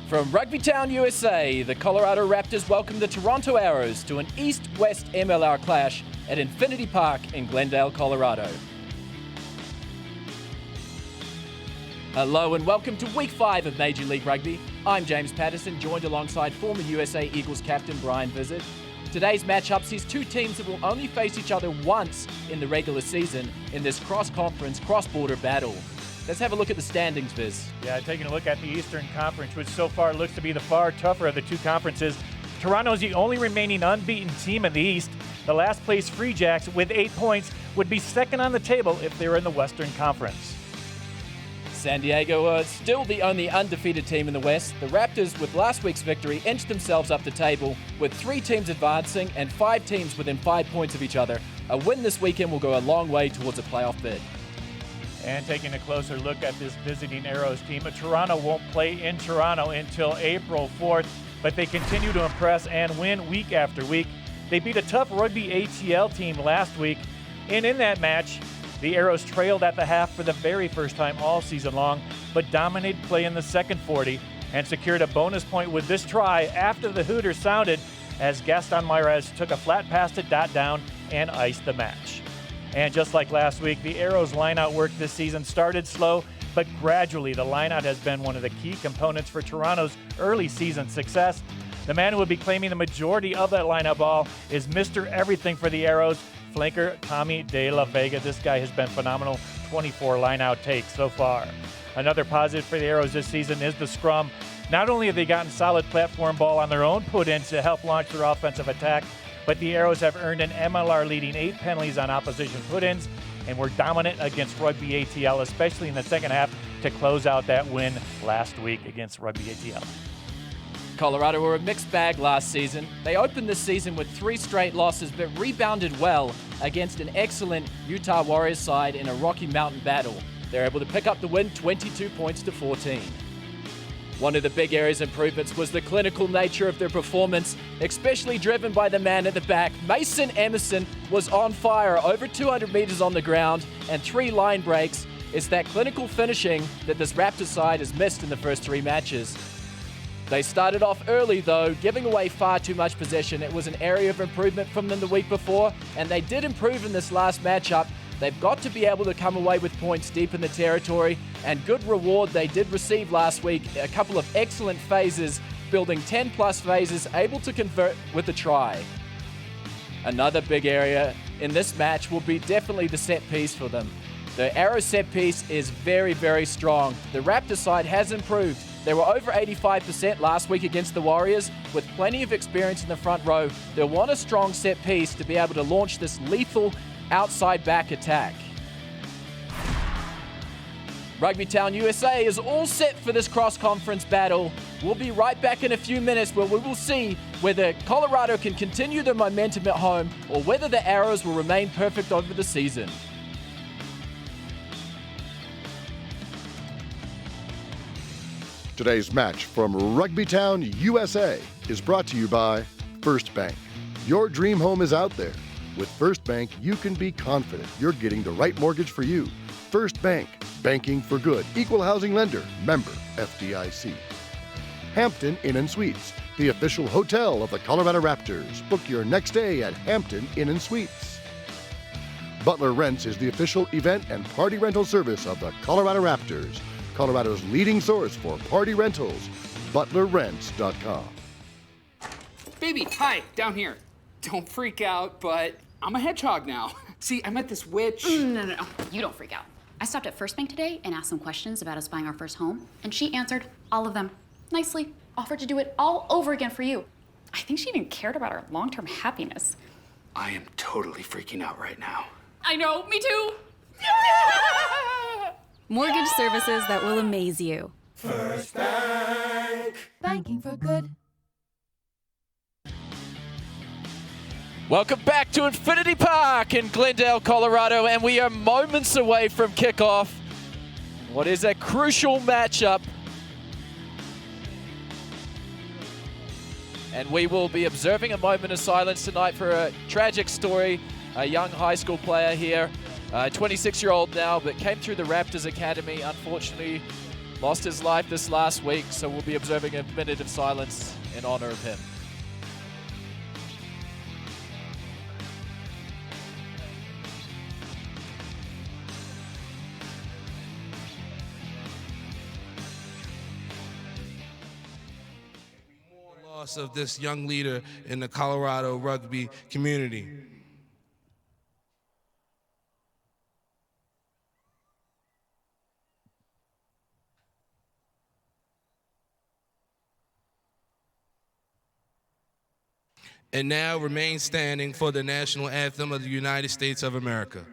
From Rugby Town, USA, the Colorado Raptors welcome the Toronto Arrows to an East-West MLR clash at Infinity Park in Glendale, Colorado. Hello and welcome to Week 5 of Major League Rugby. I'm James Patterson, joined alongside former USA Eagles captain Brian Visit. Today's matchup sees two teams that will only face each other once in the regular season in this cross-conference, cross-border battle. Let's have a look at the standings, Viz. Yeah, taking a look at the Eastern Conference, which so far looks to be the far tougher of the two conferences. Toronto's the only remaining unbeaten team in the East. The last place Free Jacks with 8 points would be second on the table if they were in the Western Conference. San Diego are still the only undefeated team in the West. The Raptors, with last week's victory, inched themselves up the table with 3 teams advancing and 5 teams within 5 points of each other. A win this weekend will go a long way towards a playoff bid. And taking a closer look at this visiting Arrows team, Toronto won't play in Toronto until April 4th, but they continue to impress and win week after week. They beat a tough Rugby ATL team last week, and in that match, the Arrows trailed at the half for the very first time all season long, but dominated play in the second 40 and secured a bonus point with this try after the Hooters sounded as Gaston Mairez took a flat pass to Dot down and iced the match. And just like last week, the Arrows lineout work this season started slow, but gradually the lineout has been one of the key components for Toronto's early season success. The man who will be claiming the majority of that lineout ball is Mr. Everything for the Arrows, flanker Tommy De La Vega. This guy has been phenomenal, 24 lineout takes so far. Another positive for the Arrows this season is the scrum. Not only have they gotten solid platform ball on their own put-ins to help launch their offensive attack, but the Arrows have earned an MLR leading 8 penalties on opposition put-ins and were dominant against Rugby ATL, especially in the second half, to close out that win last week against Rugby ATL. Colorado were a mixed bag last season. They opened this season with 3 straight losses, but rebounded well against an excellent Utah Warriors side in a Rocky Mountain battle. They're able to pick up the win 22 points to 14. One of the big areas of improvements was the clinical nature of their performance, especially driven by the man at the back. Mason Emerson was on fire, over 200 meters on the ground and 3 line breaks. It's that clinical finishing that this Raptors side has missed in the first 3 matches. They started off early though, giving away far too much possession. It was an area of improvement from them the week before, and they did improve in this last matchup. They've got to be able to come away with points deep in the territory, and good reward they did receive last week. A couple of excellent phases, building 10-plus phases, able to convert with a try. Another big area in this match will be definitely the set piece for them. The Arrow set piece is very, very strong. The Raptor side has improved. They were over 85% last week against the Warriors. With plenty of experience in the front row, they'll want a strong set piece to be able to launch this lethal outside back attack. Rugby Town USA is all set for this cross-conference battle. We'll be right back in a few minutes where we will see whether Colorado can continue their momentum at home or whether the Arrows will remain perfect over the season. Today's match from Rugby Town USA is brought to you by First Bank. Your dream home is out there. With First Bank, you can be confident you're getting the right mortgage for you. First Bank, banking for good. Equal housing lender, member FDIC. Hampton Inn & Suites, the official hotel of the Colorado Raptors. Book your next stay at Hampton Inn & Suites. Butler Rents is the official event and party rental service of the Colorado Raptors. Colorado's leading source for party rentals, butlerrents.com. Baby, hi, down here. Don't freak out, but I'm a hedgehog now. See, I met this witch. No. You don't freak out. I stopped at First Bank today and asked some questions about us buying our first home, and she answered all of them nicely, offered to do it all over again for you. I think she even cared about our long-term happiness. I am totally freaking out right now. I know, me too. Mortgage services that will amaze you. First Bank. Banking for good. Welcome back to Infinity Park in Glendale, Colorado, and we are moments away from kickoff. What is a crucial matchup. And we will be observing a moment of silence tonight for a tragic story. A young high school player here, 26-year-old now, but came through the Raptors Academy. Unfortunately, lost his life this last week, so we'll be observing a minute of silence in honor of him. Loss of this young leader in the Colorado rugby community. And now remain standing for the national anthem of the United States of America.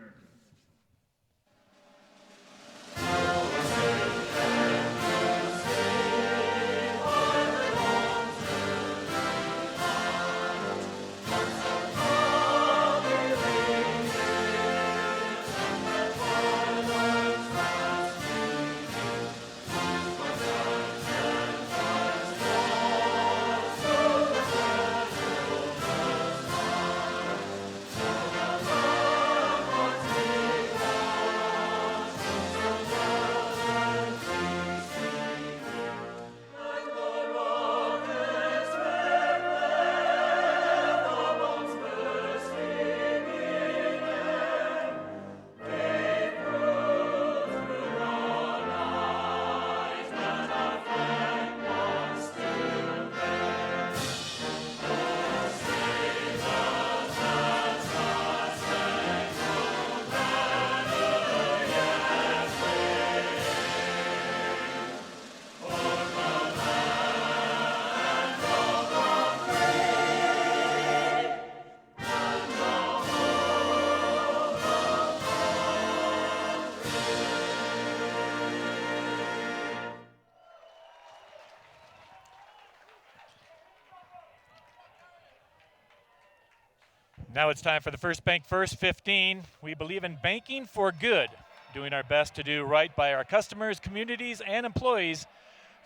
Now it's time for the First Bank First 15. We believe in banking for good, doing our best to do right by our customers, communities, and employees.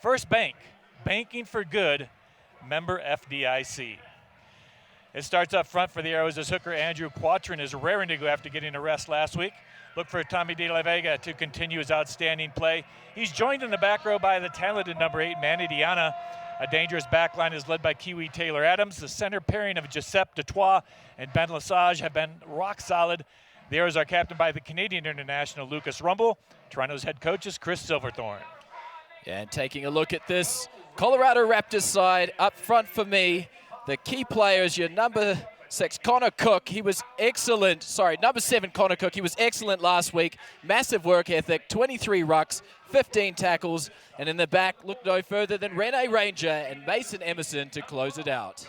First Bank, banking for good, member FDIC. It starts up front for the Arrows as hooker Andrew Quatrin is raring to go after getting a rest last week. Look for Tommy De La Vega to continue his outstanding play. He's joined in the back row by the talented number 8, Manny Diana. A dangerous backline is led by Kiwi Taylor Adams. The center pairing of Giuseppe Detroit and Ben Lesage have been rock solid. The Arrows are captained by the Canadian international Lucas Rumble. Toronto's head coach is Chris Silverthorne. And taking a look at this Colorado Raptors side up front for me, the key players, your number 6, Connor Cook. He was excellent. Sorry, number 7, Connor Cook. He was excellent last week. Massive work ethic, 23 rucks, 15 tackles. And in the back, look no further than Rene Ranger and Mason Emerson to close it out.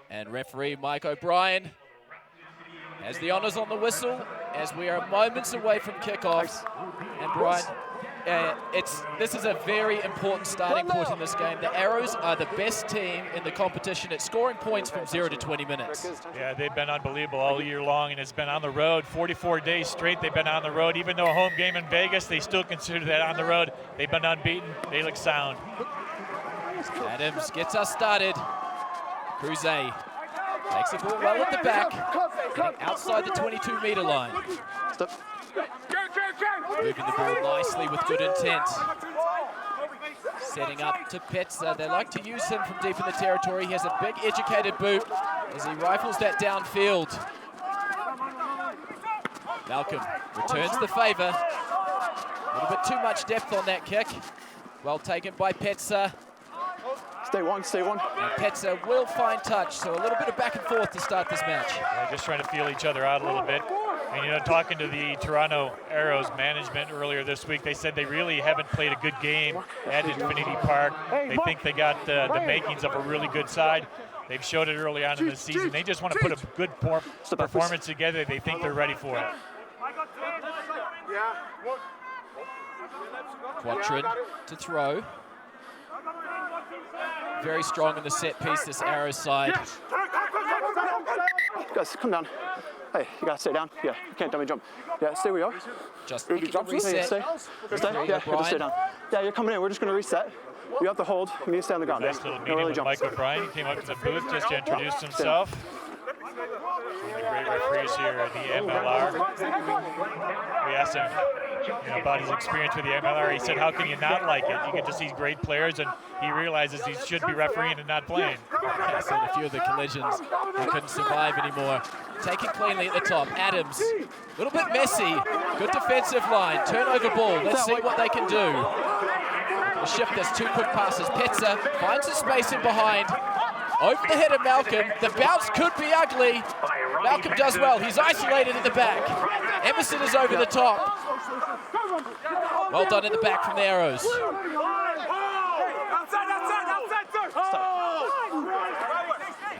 And referee Mike O'Brien has the honors on the whistle as we are moments away from kickoff. And Brian, this is a very important starting point in this game. The Arrows are the best team in the competition at scoring points from 0 to 20 minutes. Yeah, they've been unbelievable all year long, and it's been on the road. 44 days straight they've been on the road. Even though a home game in Vegas, they still consider that on the road. They've been unbeaten. They look sound. Adams gets us started. Cruzet takes the ball well at the back, getting outside the 22-meter line. Moving the ball nicely with good intent. Setting up to Petza. They like to use him from deep in the territory. He has a big educated boot as he rifles that downfield. Malcolm returns the favor. A little bit too much depth on that kick. Well taken by Petza. Stay one, stay one. And Petza will find touch, so a little bit of back and forth to start this match. Yeah, just trying to feel each other out a little bit. And, you know, talking to the Toronto Arrows management earlier this week, they said they really haven't played a good game at Infinity Park. They think they got the makings of a really good side. They've showed it early on in the season. They just want to put a good performance together. They think they're ready for it. Quatrin to throw. Very strong in the set piece, this Arrows side. Guys, come down. Hey, you gotta stay down. Yeah, you can't dummy jump. Yeah, stay where you are. Just jump. reset. Stay. Yeah, you have to stay down. Yeah, you're coming in. We're just gonna reset. You have to hold. You need to stay on the ground. Nice little meeting with Mike O'Brien. He came up to the booth just to introduce himself. The great referees here at the MLR. We asked him about his experience with the MLR. He said, how can you not like it? You get to see great players, and he realizes he should be refereeing and not playing. Yeah, seen a few of the collisions. He couldn't survive anymore. Taking cleanly at the top. Adams, a little bit messy. Good defensive line. Turnover ball. Let's see what they can do. The shift, there's 2 quick passes. Petzer finds a space in behind. Over the head of Malcolm. The bounce could be ugly. Malcolm does well. He's isolated at the back. Emerson is over the top. Well done in the back from the Arrows.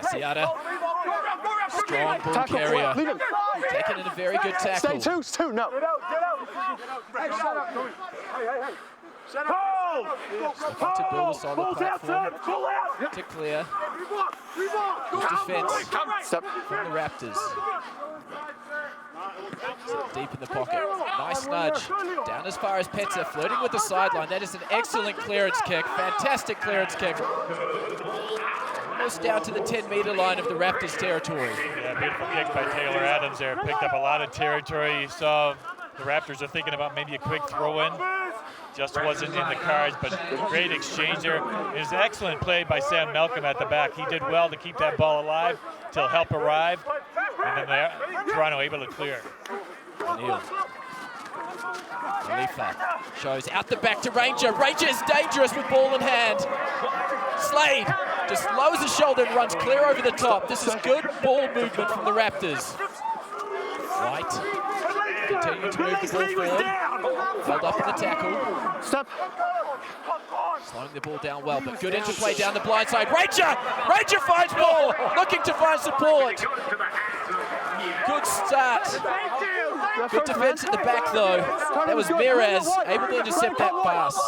Asiata, strong ball carrier. Taken in a very good tackle. Stay two, no. Looking to build a solid platform to clear. Good defense from the Raptors. Deep in the pocket. Nice nudge. Down as far as Petzer, flirting with the sideline. That is an excellent clearance kick. Fantastic clearance kick. Almost down to the 10-meter line of the Raptors territory. Yeah, beautiful kick by Taylor Adams there. Picked up a lot of territory. You saw the Raptors are thinking about maybe a quick throw-in. Just wasn't in the cards, but great exchange there. It was an excellent play by Sam Malcolm at the back. He did well to keep that ball alive till help arrive, and then Toronto able to clear. O'Neill. Khalifa shows out the back to Ranger. Ranger is dangerous with ball in hand. Slade just lowers his shoulder and runs clear over the top. This is good ball movement from the Raptors. White continuing to move the ball forward. Held up in the tackle. Step. Slowing the ball down well, but good interplay down the blind side. Ranger finds ball, looking to find support. Good start. Good defense at the back though. That was Miraz able to intercept that pass.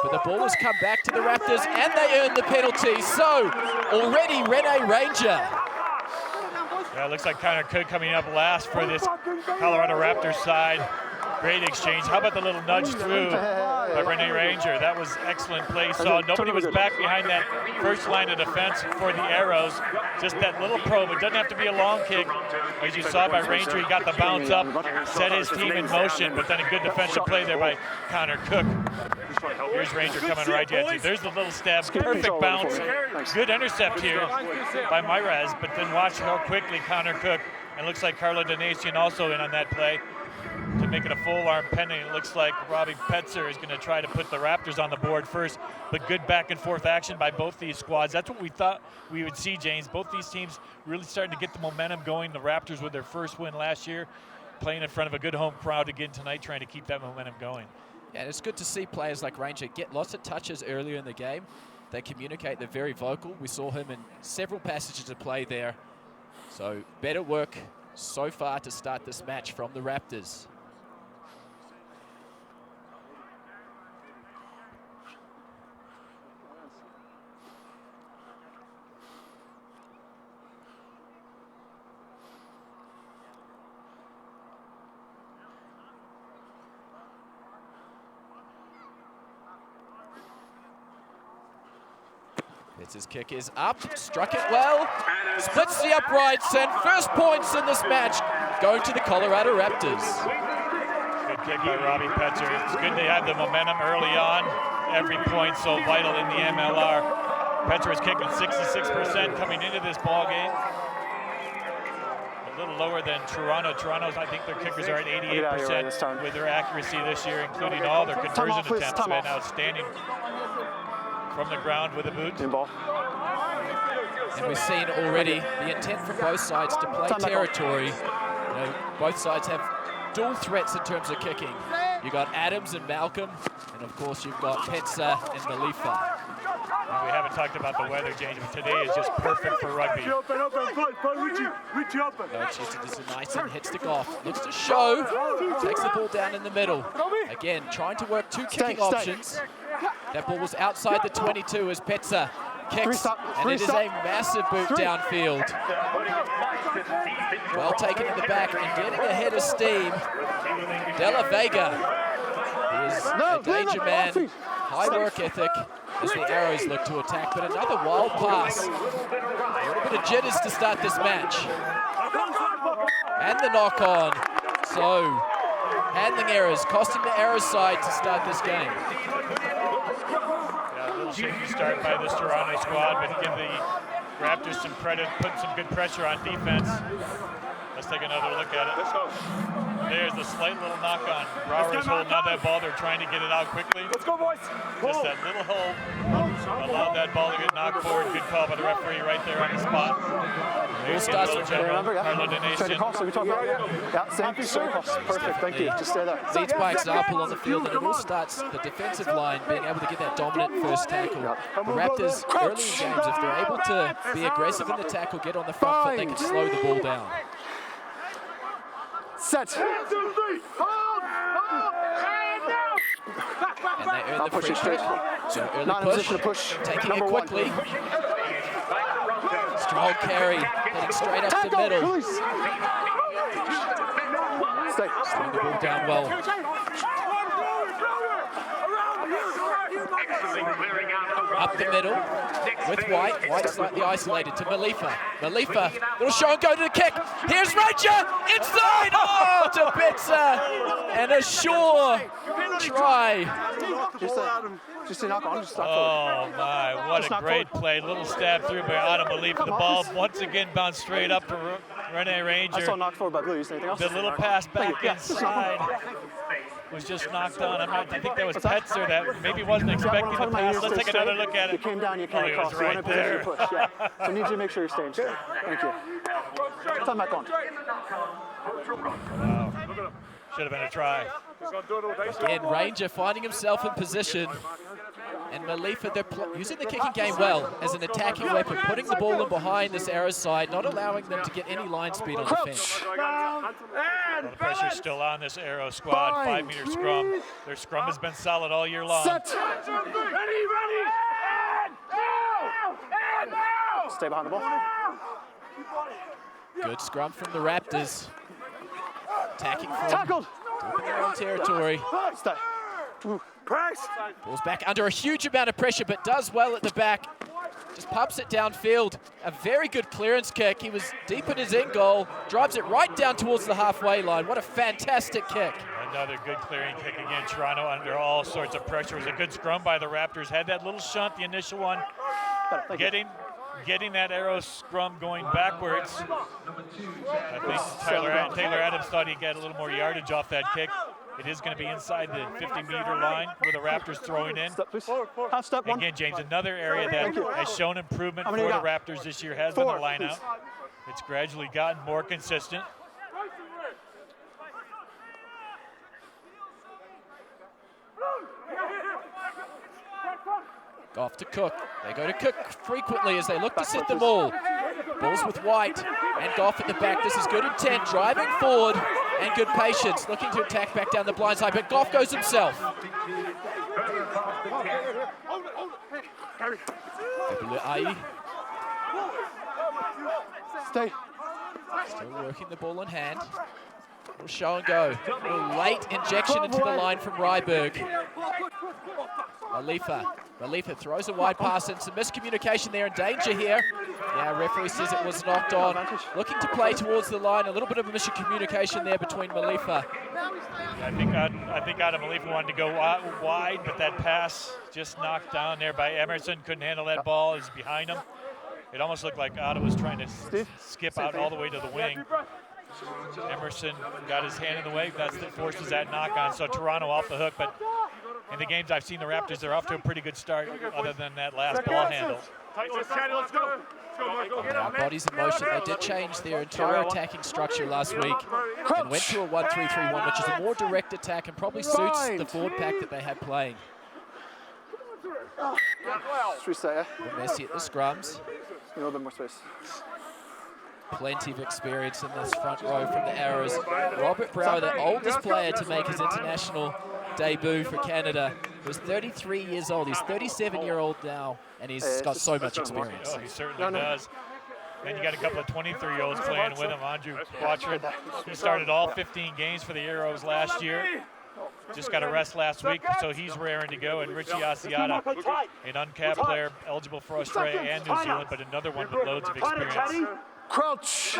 But the ball has come back to the Raptors and they earned the penalty. So already Rene Ranger. Yeah, it looks like Connor Cook coming up last for this Colorado Raptors side. Great exchange. How about the little nudge through by Rene Ranger? That was excellent play. So nobody was back behind that first line of defense for the Arrows. Just that little probe. It doesn't have to be a long kick. As you saw by Ranger, he got the bounce up, set his team in motion, but then a good defensive play there by Connor Cook. Here's Ranger coming right at you. There's the little stab. Perfect bounce. Good intercept here by Miraz, but then watch how quickly Connor Cook, and looks like Carlo Donatian also in on that play to make it a full arm pending. It looks like Robbie Petzer is going to try to put the Raptors on the board first, but good back and forth action by both these squads. That's what we thought we would see, James. Both these teams really starting to get the momentum going. The Raptors with their first win last year, playing in front of a good home crowd again tonight, trying to keep that momentum going. Yeah, it's good to see players like Ranger get lots of touches earlier in the game. They communicate, they're very vocal. We saw him in several passages of play there. So better work so far to start this match from the Raptors. His kick is up, struck it well, splits the uprights, and first points in this match going to the Colorado Raptors. Good kick by Robbie Petzer. It's good they have the momentum early on. Every point so vital in the MLR. Petzer is kicking 66% coming into this ball game. A little lower than Toronto. Toronto's, I think their kickers are at 88% with their accuracy this year, including all their conversion attempts. Been outstanding from the ground with a boot. And we've seen already the intent from both sides to play territory. You know, both sides have dual threats in terms of kicking. You've got Adams and Malcolm, and of course you've got Petzer and Malifa. And we haven't talked about the weather, James, but today is just perfect for rugby. No, Chester does a nice and hits the goal. Looks to show, takes the ball down in the middle. Again, trying to work two kicking options. That ball was outside the 22 as Petzer kicks, and it is a massive boot downfield. Well taken in the back and getting ahead of steam. De La Vega is a danger man, high work ethic. as the Arrows look to attack, but another wild pass. A little bit of jitters to start this match. And the knock on. So, handling errors, costing the Arrows side to start this game. Yeah, a little shaky start by this Toronto squad, but give the Raptors some credit, putting some good pressure on defense. Let's take another look at it. There's a slight little knock on. Brower's holding on that ball. They're trying to get it out quickly. Let's go, boys. Just that little hold allowed that ball to get knocked forward. Good call by the referee right there on the spot. Ball starts with General Straight Carlo across, so we talk about yeah, same, straight across. Perfect, thank you. Just stay there. leads by example on the field, and it all starts the defensive line being able to get that dominant first tackle. The Raptors, early in games, if they're able to be aggressive in the tackle, get on the front foot, they can slow the ball down. Set. And they earn the free kick. So early Not in position to push. taking it Number one. quickly. Strong carry, heading straight up the Tackle, middle. release. Stay. Slowing the ball down well. Up the middle with White. White slightly isolated to Malifa. Malifa, little show and go to the kick. Here's Ranger inside. Oh, to Bitzer. And a sure try. Just a knock on, just knock Oh my, what a great play. Little stab through by Adam Malifa. The ball once again bounced straight up to Rene Ranger. I saw knocked forward by Blue. You see anything else? The little pass back inside was just knocked on. I think that was Petzer that maybe wasn't expecting the pass. Let's take another look at You it. came down, you came Oh, he across. was You right want to position there. to push, yeah. So I need you to make sure you're staying straight. Thank you. Time back on. Wow. Should have been a try. Again, Ranger finding himself in position. And Malifa, they're using the kicking game well as an attacking weapon, putting the ball in behind this Arrows side, not allowing them to get any line speed on defense. Well, the pressure's still on this Arrow squad. 5-meter scrum. Their scrum has been solid all year long. Set. Stay behind the ball. Good scrum from the Raptors. Attacking from Tackled. deep in their own territory. Stay. Ball's back under a huge amount of pressure, but does well at the back. Just pumps it downfield. A very good clearance kick. He was deep in his end goal. Drives it right down towards the halfway line. What a fantastic kick. Another good clearing kick again. Toronto under all sorts of pressure. It was a good scrum by the Raptors. Had that little shunt, the initial one. Getting that Arrow scrum going backwards. I think Taylor Adams thought he'd get a little more yardage off that kick. It is going to be inside the 50-meter line where the Raptors throwing in. Step, please. Half step one. Again, James, another area that has shown improvement for the Raptors this year has been the line-out. It's gradually gotten more consistent. Off to Cook. They go to Cook frequently as they look to sit the ball. Balls with White and Goff at the back. This is good intent, driving forward and good patience. Looking to attack back down the blind side, but Goff goes himself. Aye. Stay. Still working the ball in hand. Little show and go. A little late injection into the line from Ryberg. Malifa throws a wide pass and some miscommunication there, in danger here. Yeah, referee says it was knocked on. Looking to play towards the line. A little bit of a miscommunication there between Malifa. I think Adam Malifa wanted to go wide, but that pass just knocked down there by Emerson. Couldn't handle that ball. It's behind him. It almost looked like Otto was trying to skip out all the way to the wing. Emerson got his hand in the way. That's what forces that knock on. So Toronto off the hook, but in the games I've seen the Raptors, they're off to a pretty good start other than that last ball handle. Now bodies in motion. They did change their entire attacking structure last week and went to a 1-3-3-1, which is a more direct attack and probably suits the forward pack that they had playing. Messi at the scrums. A little bit more space. Plenty of experience in this front row from the Arrows. Robert Brower, the oldest player to make his international debut for Canada, was 33 years old. He's 37-year-old now, and he's got so much experience. Oh, he certainly does. Then you got a couple of 23-year-olds playing with him. Andrew Quattrin, he started all 15 games for the Arrows last year. just got a rest last week, so he's raring to go. And Richie Asiata, an uncapped player, eligible for Australia and New Zealand, but another one with loads of experience. Crouch.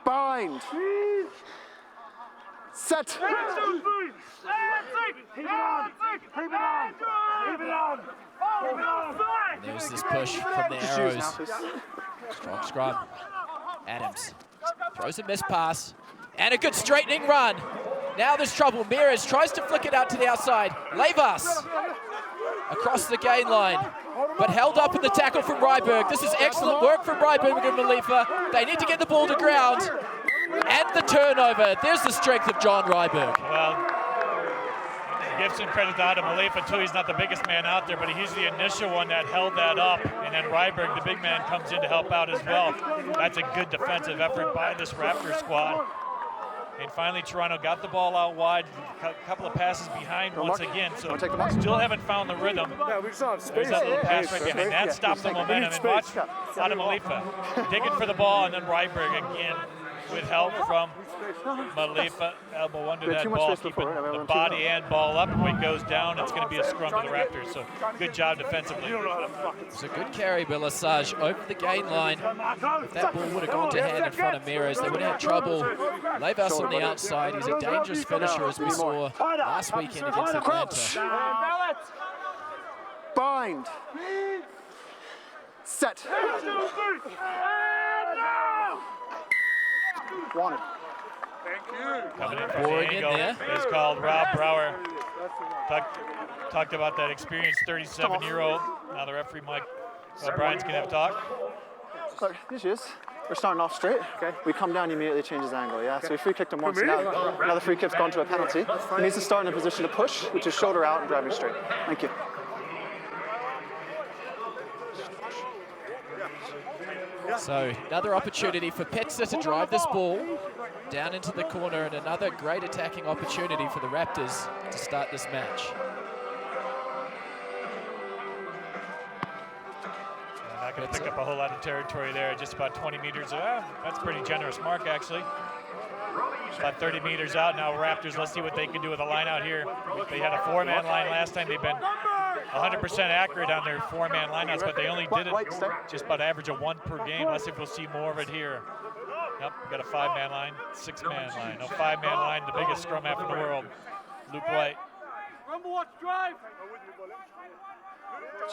Bind. Set. Keep it on. There's this push from the Arrows. Strong scrum. Adams throws a missed pass. And a good straightening run. Now there's trouble. Mears tries to flick it out to the outside. Levas across the gain line, but held up in the tackle from Ryberg. This is excellent work from Ryberg and Malifa. They need to get the ball to ground. And the turnover. There's the strength of John Ryberg. Well, give some credit to Adam Malifa too. He's not the biggest man out there, but he's the initial one that held that up. And then Ryberg, the big man, comes in to help out as well. That's a good defensive effort by this Raptor squad. And finally, Toronto got the ball out wide, a couple of passes behind once again, so still haven't found the rhythm. There's that little pass right behind. That stopped the momentum. And watch Adam Malifa digging for the ball, and then Ryberg again with help from Malifa. Elbow under that ball, keeping the body and ball up. When it goes down, it's going to be a scrum to the Raptors, so good job defensively. It's a good carry by Lesage over the gain line. If that ball would have gone to hand in front of Mears, they would have had trouble. Levas on the outside. He's a dangerous finisher, as we saw last weekend against Atlanta. Bind. Set. Wanted. Coming in from the angle is called Rob Brower. Talked about that experienced 37-year-old. Now the referee Mike O'Brien's going to have a talk. Look, this is. We're starting off straight. Okay. We come down, he immediately changes angle. Yeah. So we free kicked him once. Now the free kick's gone to a penalty. He needs to start in a position to push, which is shoulder out and driving straight. Thank you. So another opportunity for Petzer to drive this ball down into the corner, and another great attacking opportunity for the Raptors to start this match. Not going to pick up a whole lot of territory there, just about 20 meters. That's a pretty generous mark, actually. About 30 meters out now, Raptors. Let's see what they can do with a line out here. They had a four-man line last time. They've been 100% accurate on their four-man lineouts, but they only did it just about average of one per game. Let's see if we'll see more of it here. Yep, we got a five-man line, six-man line. No, five-man line, the biggest scrum half in the world. Luke White.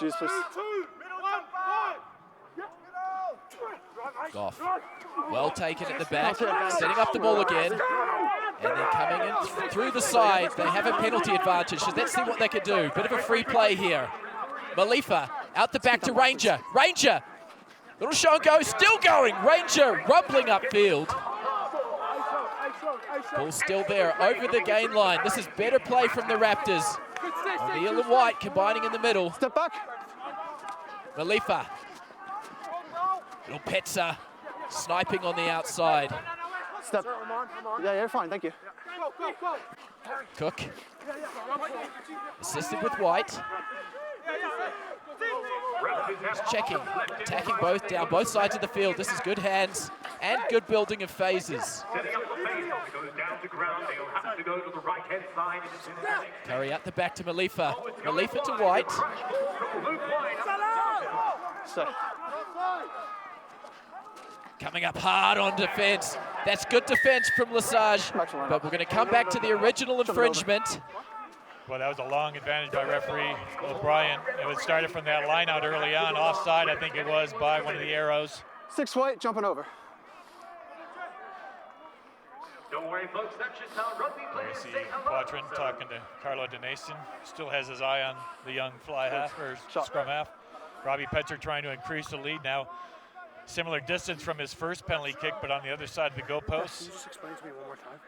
Jesus, please. Goff, well taken at the back, setting up the ball again, and then coming in through the side. They have a penalty advantage, so let's see what they can do. Bit of a free play here. Malifa out the back to Ranger. Ranger, little show and go, still going. Ranger rumbling upfield. Ball still there over the gain line. This is better play from the Raptors. O'Neill and White combining in the middle. Step back. Malifa. Little Petzer sniping on the outside. Step. Yeah, you're fine, thank you. Cook. Assisted with White. Just checking, attacking both down both sides of the field. This is good hands and good building of phases. Curry out the back to Malifa. Malifa to White. Coming up hard on defense. That's good defense from Lesage, but we're going to come back to the original infringement. Well, that was a long advantage by referee O'Brien. It was started from that line out early on, offside, I think it was, by one of the Arrows. 6 White, jumping over. Don't worry, folks, that's just how rugby players see Quatrin talking to Carlo Denason. Still has his eye on the young fly half, or scrum half. Robbie Petzer trying to increase the lead now. Similar distance from his first penalty kick, but on the other side of the goalpost. Can you just explain to me one more time?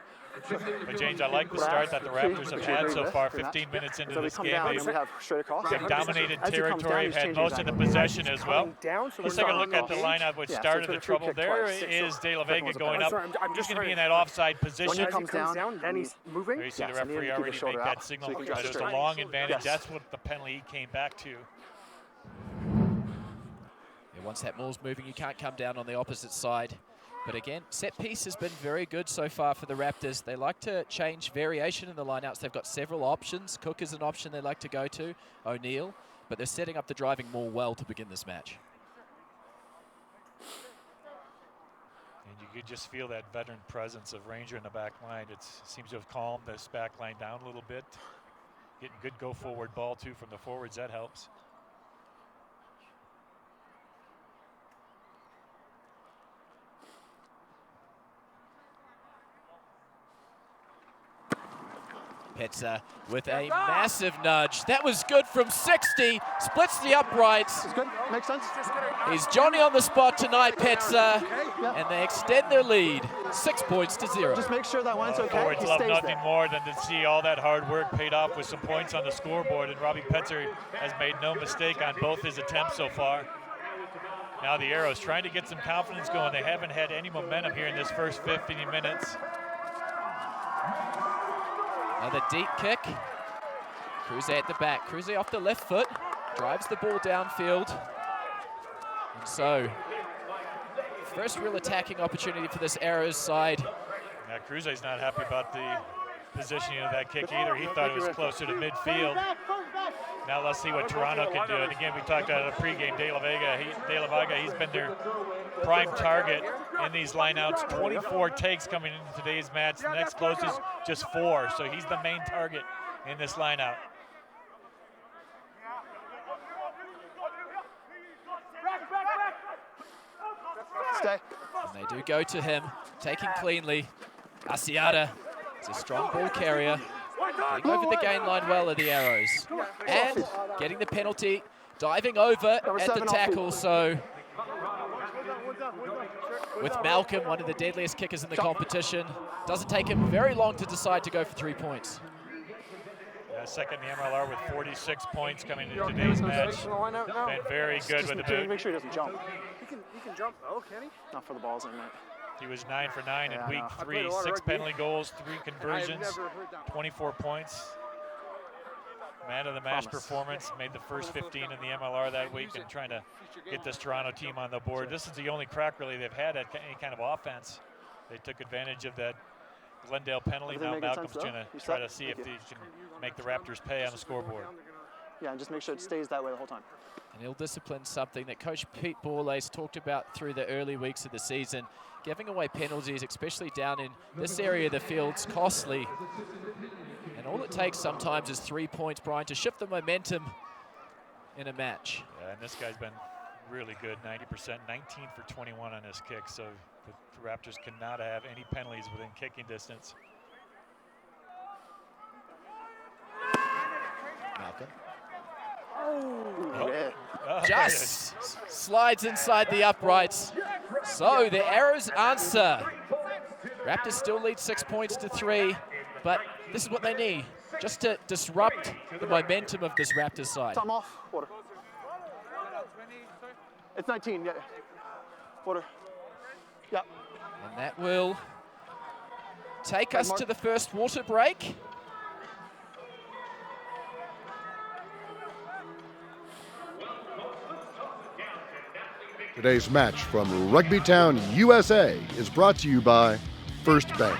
But James, I like the start that the Raptors have had so far. 15 minutes into this game, they've dominated territory, had most of the possession as well. Let's take a look at the lineup which started the trouble. There is De La Vega going up. He's going to be in that offside position. When he comes down, then he's moving. You see the referee already make that signal. That was a long advantage. That's what the penalty came back to. Once that ball's moving, you can't come down on the opposite side. But again, set piece has been very good so far for the Raptors. They like to change variation in the lineouts. They've got several options. Cook is an option they like to go to, O'Neal, but they're setting up the driving more well to begin this match. And you could just feel that veteran presence of Ranger in the back line. It seems to have calmed this back line down a little bit. Getting good go-forward ball, too, from the forwards. That helps. Petza with a massive nudge. That was good from 60. Splits the uprights. It's good. Makes sense. He's Johnny on the spot tonight, Petza. And they extend their lead, 6 points to 0. Just make sure that wind's okay. Forwards love nothing more than to see all that hard work paid off with some points on the scoreboard. And Robbie Petzer has made no mistake on both his attempts so far. Now the Arrows trying to get some confidence going. They haven't had any momentum here in this first 15 minutes. Another deep kick. Kruse at the back. Kruse off the left foot. Drives the ball downfield. And so, first real attacking opportunity for this Arrows side. Yeah, Kruse's not happy about the positioning of that kick either. He thought it was closer to midfield. Now let's see what Toronto can do. And again, we talked about it pregame. De La Vega, he's been their prime target in these lineouts. 24 takes coming into today's match. The next closest, just 4. So he's the main target in this lineout. Stay. And they do go to him, taking cleanly. Asiata is a strong ball carrier. Getting over the gain line well are the Arrows. And getting the penalty, diving over at the tackle. So with Malcolm, one of the deadliest kickers in the competition, doesn't take him very long to decide to go for 3 points. Yeah, second in the MLR with 46 points coming into today's match. Been very good with the boot. Make sure he doesn't jump. He can jump though, can he? Not for the balls, I meant. He was 9 for 9 in week 3, 6 penalty goals, 3 conversions, 24 points. Man of the match performance, made the first 15 in the MLR that week and trying to get this Toronto team on the board. This is the only crack really they've had at any kind of offense. They took advantage of that Glendale penalty. Now Malcolm's going to try to see if they can make the Raptors pay on the scoreboard. Yeah, and just make sure it stays that way the whole time. And ill-discipline, something that Coach Pete Borlase talked about through the early weeks of the season. Giving away penalties, especially down in this area of the field's costly. And all it takes sometimes is 3 points, Brian, to shift the momentum in a match. Yeah, and this guy's been really good, 90%, 19 for 21 on his kick. So the Raptors cannot have any penalties within kicking distance. Malcolm. Just slides inside the uprights. So the Arrows answer. Raptors still lead 6 points to 3, but this is what they need, just to disrupt the momentum of this Raptors side. Time off. Water. It's 19, yeah. Water. Yeah. And that will take us to the first water break. Today's match from Rugbytown, USA is brought to you by First Bank.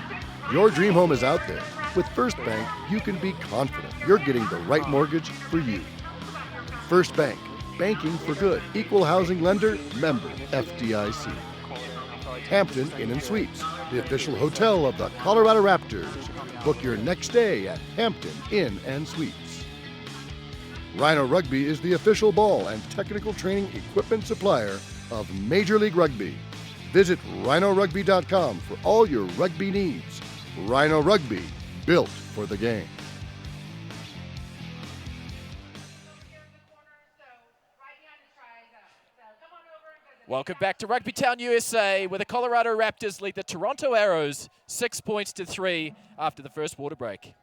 Your dream home is out there. With First Bank, you can be confident you're getting the right mortgage for you. First Bank, banking for good. Equal housing lender, member FDIC. Hampton Inn & Suites, the official hotel of the Colorado Raptors. Book your next stay at Hampton Inn & Suites. Rhino Rugby is the official ball and technical training equipment supplier of Major League Rugby. Visit rhinorugby.com for all your rugby needs. Rhino Rugby, built for the game. Welcome back to Rugbytown, USA, where the Colorado Raptors lead the Toronto Arrows 6 points to 3 after the first water break.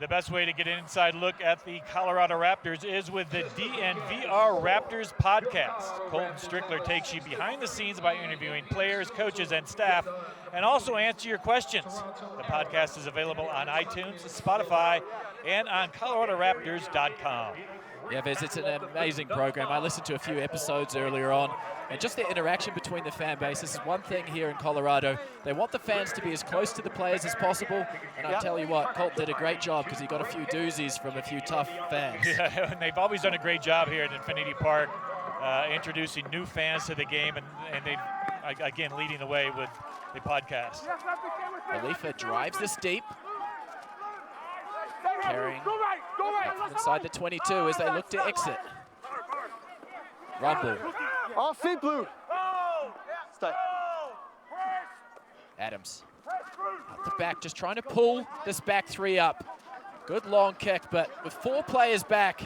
The best way to get an inside look at the Colorado Raptors is with the DNVR Raptors podcast. Colton Strickler takes you behind the scenes by interviewing players, coaches, and staff, and also answer your questions. The podcast is available on iTunes, Spotify, and on ColoradoRaptors.com. Yeah, Vez, it's an amazing program. I listened to a few episodes earlier on, and just the interaction between the fan base. This is one thing here in Colorado. They want the fans to be as close to the players as possible, and I tell you what, Colt did a great job because he got a few doozies from a few tough fans. Yeah, and they've always done a great job here at Infinity Park, introducing new fans to the game, and they, again, leading the way with the podcast. Khalifa drives this deep. Carrying from inside the 22 as they look to exit. Run blue. Off feet blue. Stay. Adams. Up the back, just trying to pull this back three up. Good long kick, but with 4 players back,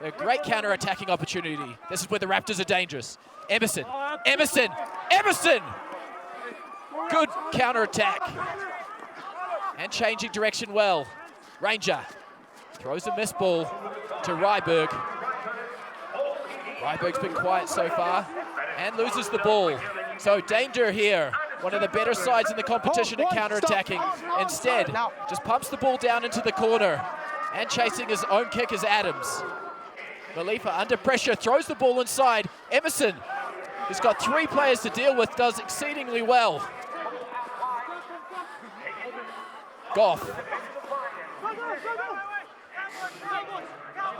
a great counter-attacking opportunity. This is where the Raptors are dangerous. Emerson. Emerson. Emerson! Good counter-attack. And changing direction well. Ranger throws a miss ball to Ryberg. Ryberg's been quiet so far and loses the ball. So danger here. One of the better sides in the competition at counter-attacking. Instead, just pumps the ball down into the corner and chasing his own kick is Adams. Khalifa under pressure, throws the ball inside. Emerson, who's got 3 players to deal with, does exceedingly well. Goff.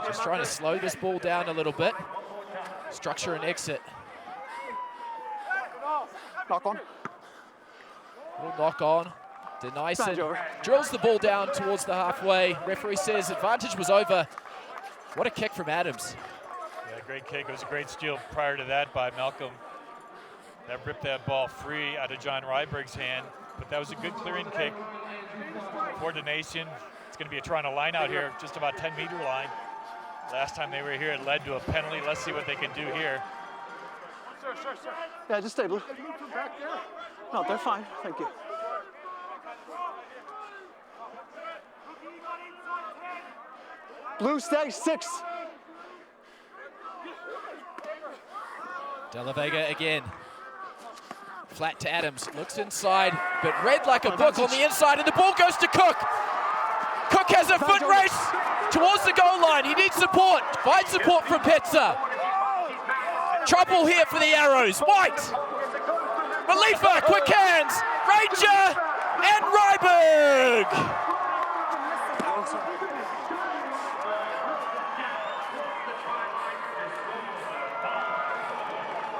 Just trying to slow this ball down a little bit. Structure and exit. Knock on. Little knock on. Denies it. Drills the ball down towards the halfway. Referee says advantage was over. What a kick from Adams. Yeah, great kick. It was a great steal prior to that by Malcolm. That ripped that ball free out of John Ryberg's hand. But that was a good clearing kick. Coordination. It's going to be a Toronto line out here, just about 10-meter line. Last time they were here, it led to a penalty. Let's see what they can do here. Sir. Yeah, just stay blue. No, they're fine. Thank you. Blue, stay 6. De La Vega again. Flat to Adams, looks inside, but read like a book on the inside, and the ball goes to Cook. Cook has a foot race towards the goal line. He needs support. Finds support from Petza. Trouble here for the Arrows. White. Khalifa, quick hands. Ranger and Ryberg.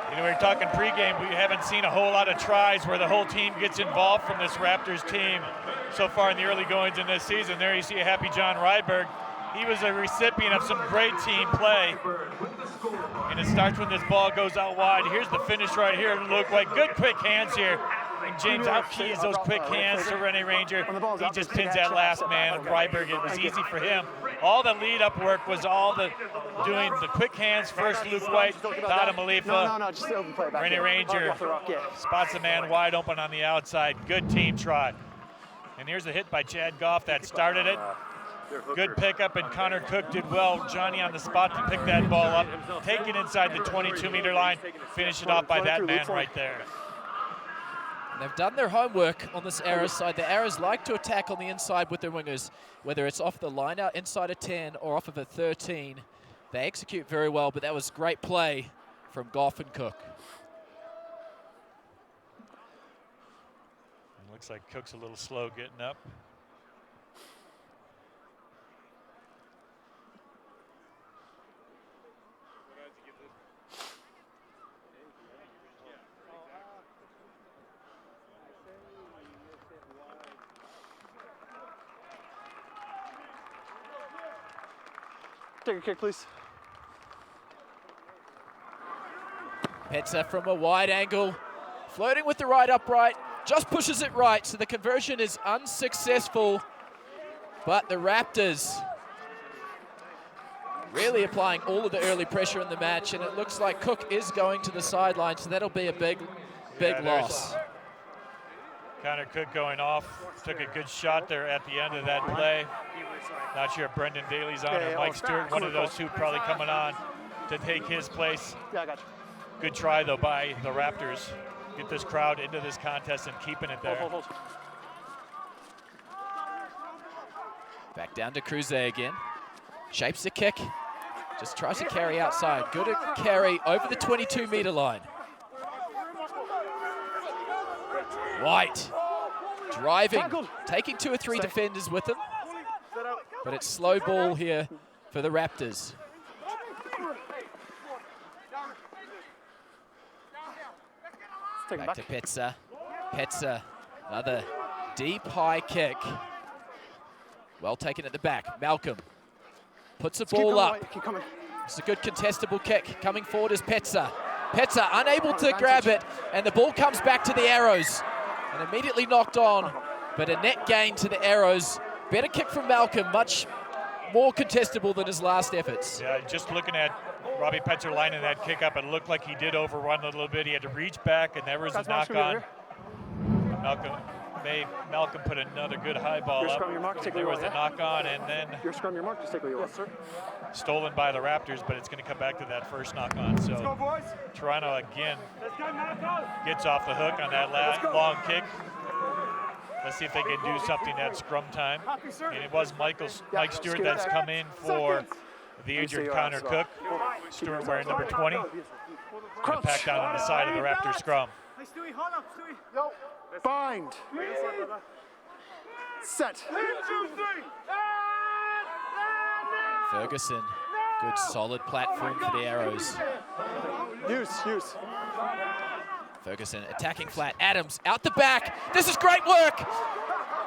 You know, we were talking pregame, we haven't seen a whole lot of tries where the whole team gets involved from this Raptors team so far in the early goings in this season. There you see a happy John Ryberg. He was a recipient of some great team play. And it starts when this ball goes out wide. Here's the finish right here. Look like good quick hands here. And James outkeys those quick hands to Rene Ranger. He just pins that last man. Ryberg, it was easy for him. All the lead-up work was all the doing the quick hands first. Luke White, Tata Malifa. No, just open play back. Rene Ranger spots the man wide open on the outside. Good team try. And here's a hit by Chad Goff that started it. Good pickup, and Connor Cook did well. Johnny on the spot to pick that ball up, take it inside the 22-meter line, finish it off by that man right there. They've done their homework on this Arrows side. The Arrows like to attack on the inside with their wingers, whether it's off the line out inside a 10 or off of a 13. They execute very well, but that was great play from Goff and Cook. It looks like Cook's a little slow getting up. Take a kick, please. Petza from a wide angle, floating with the right upright, just pushes it right, so the conversion is unsuccessful. But the Raptors really applying all of the early pressure in the match, and it looks like Cook is going to the sideline, so that'll be a big loss. Connor Cook going off, took a good shot there at the end of that play. Not sure if Brendan Daly's on or Mike Stewart, one of those two probably coming on to take his place. Yeah, I got you. Good try, though, by the Raptors. Get this crowd into this contest and keeping it there. Hold. Back down to Cruze again. Shapes the kick. Just tries to carry outside. Good at carry over the 22-meter line. White driving, taking 2 or 3 defenders with him. But it's slow ball here for the Raptors. Back to Petsa. Petsa, another deep high kick. Well taken at the back. Malcolm puts the ball up. It's a good contestable kick. Coming forward is Petsa. Petsa unable to grab it, and the ball comes back to the Arrows. And immediately knocked on, but a net gain to the Arrows. Better kick from Malcolm, much more contestable than his last efforts. Yeah, just looking at Robbie Petzer lining that kick up, it looked like he did overrun a little bit. He had to reach back, and there was a knock on. Malcolm put another good high ball up. There was a knock on, and then stolen by the Raptors, but it's going to come back to that first knock on. So Toronto again gets off the hook on that long kick. Let's see if they can do something at scrum time. And it was Mike Stewart that's come in for the injured Connor Cook. Stewart wearing number 20. And packed down on the side of the Raptors scrum. Bind. Set. Ferguson, good solid platform for the Arrows. Use. Ferguson attacking flat. Adams out the back. This is great work.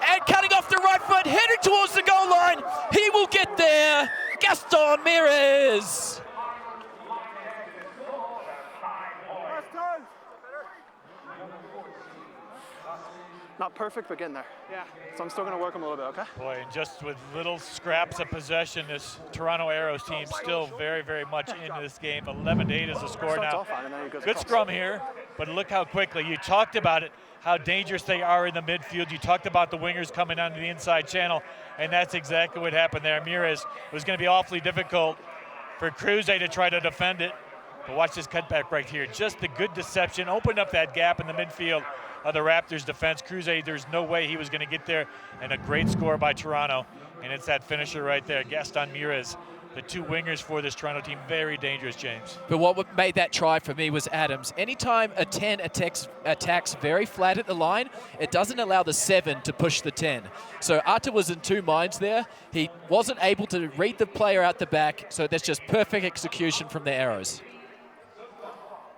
And cutting off the right foot, heading towards the goal line. He will get there. Gaston Mires. Not perfect, but getting there. Yeah. So I'm still going to work him a little bit, okay? Boy, and just with little scraps of possession, this Toronto Arrows team still very, very much into this game. 11-8 is the score now. Good scrum here, but look how quickly. You talked about it, how dangerous they are in the midfield. You talked about the wingers coming onto the inside channel, and that's exactly what happened there. Mires, it was going to be awfully difficult for Cruze to try to defend it. But watch this cutback right here. Just the good deception, opened up that gap in the midfield of the Raptors defense. Cruze, there's no way he was going to get there, and a great score by Toronto. And it's that finisher right there, Gaston Mires. The 2 wingers for this Toronto team, very dangerous, James. But what made that try for me was Adams. Anytime a 10 attacks very flat at the line, it doesn't allow the 7 to push the 10. So Arta was in 2 minds there. He wasn't able to read the player out the back, so that's just perfect execution from the Arrows.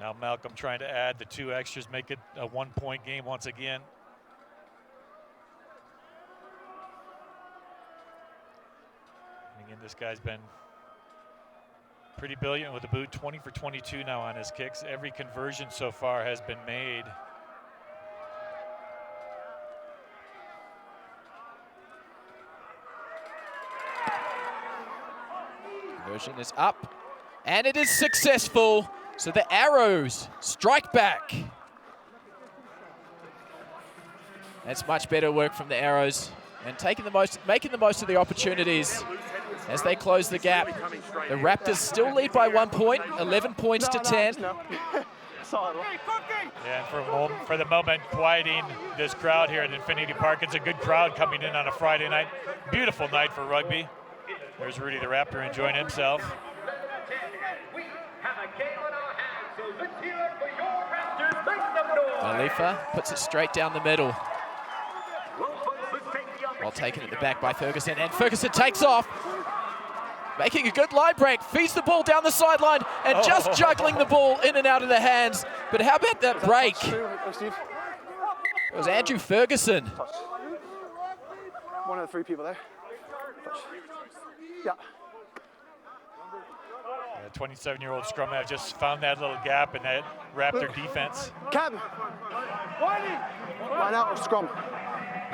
Now Malcolm trying to add the 2 extras, make it a 1-point game once again. And again, this guy's been pretty brilliant with the boot, 20 for 22 now on his kicks. Every conversion so far has been made. Conversion is up, and it is successful. So the Arrows strike back. That's much better work from the Arrows, and making the most of the opportunities as they close the gap. The Raptors still lead by 1 point, 11 points to 10. Yeah, for the moment, quieting this crowd here at Infinity Park. It's a good crowd coming in on a Friday night. Beautiful night for rugby. There's Rudy the Raptor enjoying himself. Malifa puts it straight down the middle. Well taken at the back by Ferguson, and Ferguson takes off. Making a good line break, feeds the ball down the sideline, and just juggling the ball in and out of the hands. But how about that break? It was Andrew Ferguson. One of the 3 people there. Yeah. The 27-year-old scrum half just found that little gap in that Raptor defense. Captain. Line out or scrum?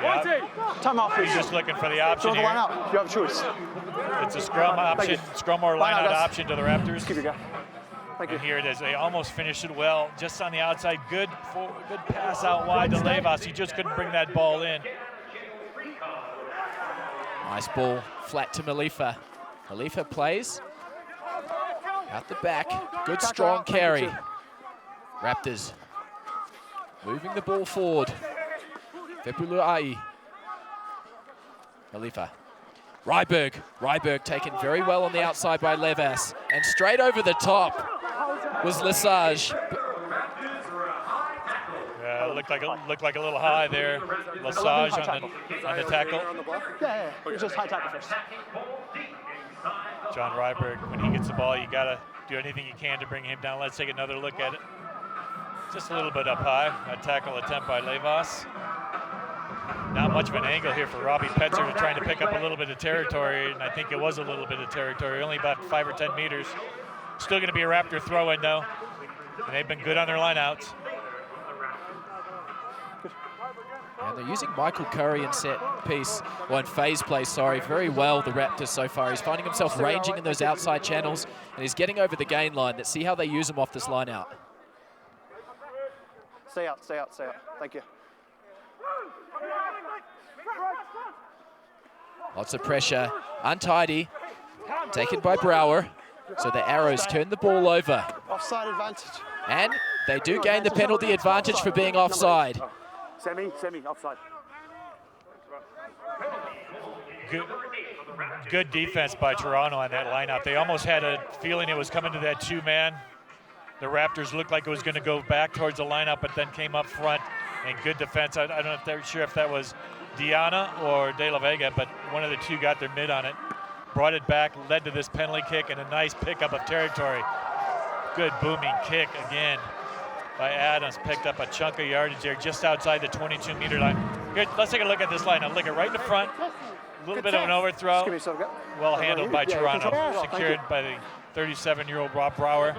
Yeah. Time off, please. He's just looking for the option here. Line out. You have a choice. It's a scrum option, scrum or line out option to the Raptors. Keep your guy. Thank you. And here it is. They almost finished it well, just on the outside. Good pass out wide to Levas. He just couldn't bring that ball in. Nice ball flat to Malifa. Malifa plays out the back. Good strong carry. Raptors moving the ball forward. Fepuluai. Malifa Ryberg taken very well on the outside by Levas. And straight over the top was Lesage. Yeah, it looked like a little high there. Lesage on the tackle. Yeah, just high tackle first. John Ryberg, when he gets the ball, you gotta do anything you can to bring him down. Let's take another look at it. Just a little bit up high. A tackle attempt by Levas. Not much of an angle here for Robbie Petzer, trying to pick up a little bit of territory, and I think it was a little bit of territory, only about 5 or 10 meters. Still going to be a Raptor throw-in, though, and they've been good on their lineouts. And they're using Michael Curry in set piece, or in phase play, sorry, very well, the Raptors so far. He's finding himself ranging in those outside channels, and he's getting over the gain line. Let's see how they use him off this line out. Stay out, stay out, stay out. Thank you. Lots of pressure, untidy, taken by Brouwer. So the Arrows turn the ball over. Offside advantage. And they do gain the penalty advantage for being offside. Semi, offside. Good defense by Toronto on that lineup. They almost had a feeling it was coming to that 2-man. The Raptors looked like it was going to go back towards the lineup, but then came up front, and good defense. I don't know if they're sure if that was Diana or De La Vega, but one of the two got their mid on it, brought it back, led to this penalty kick, and a nice pickup of territory. Good booming kick again by Adams. Picked up a chunk of yardage there just outside the 22-meter line. Here, let's take a look at this line. Now look at right in the front. A little bit of an overthrow. Well handled by Toronto. Secured by the 37-year-old Rob Brouwer.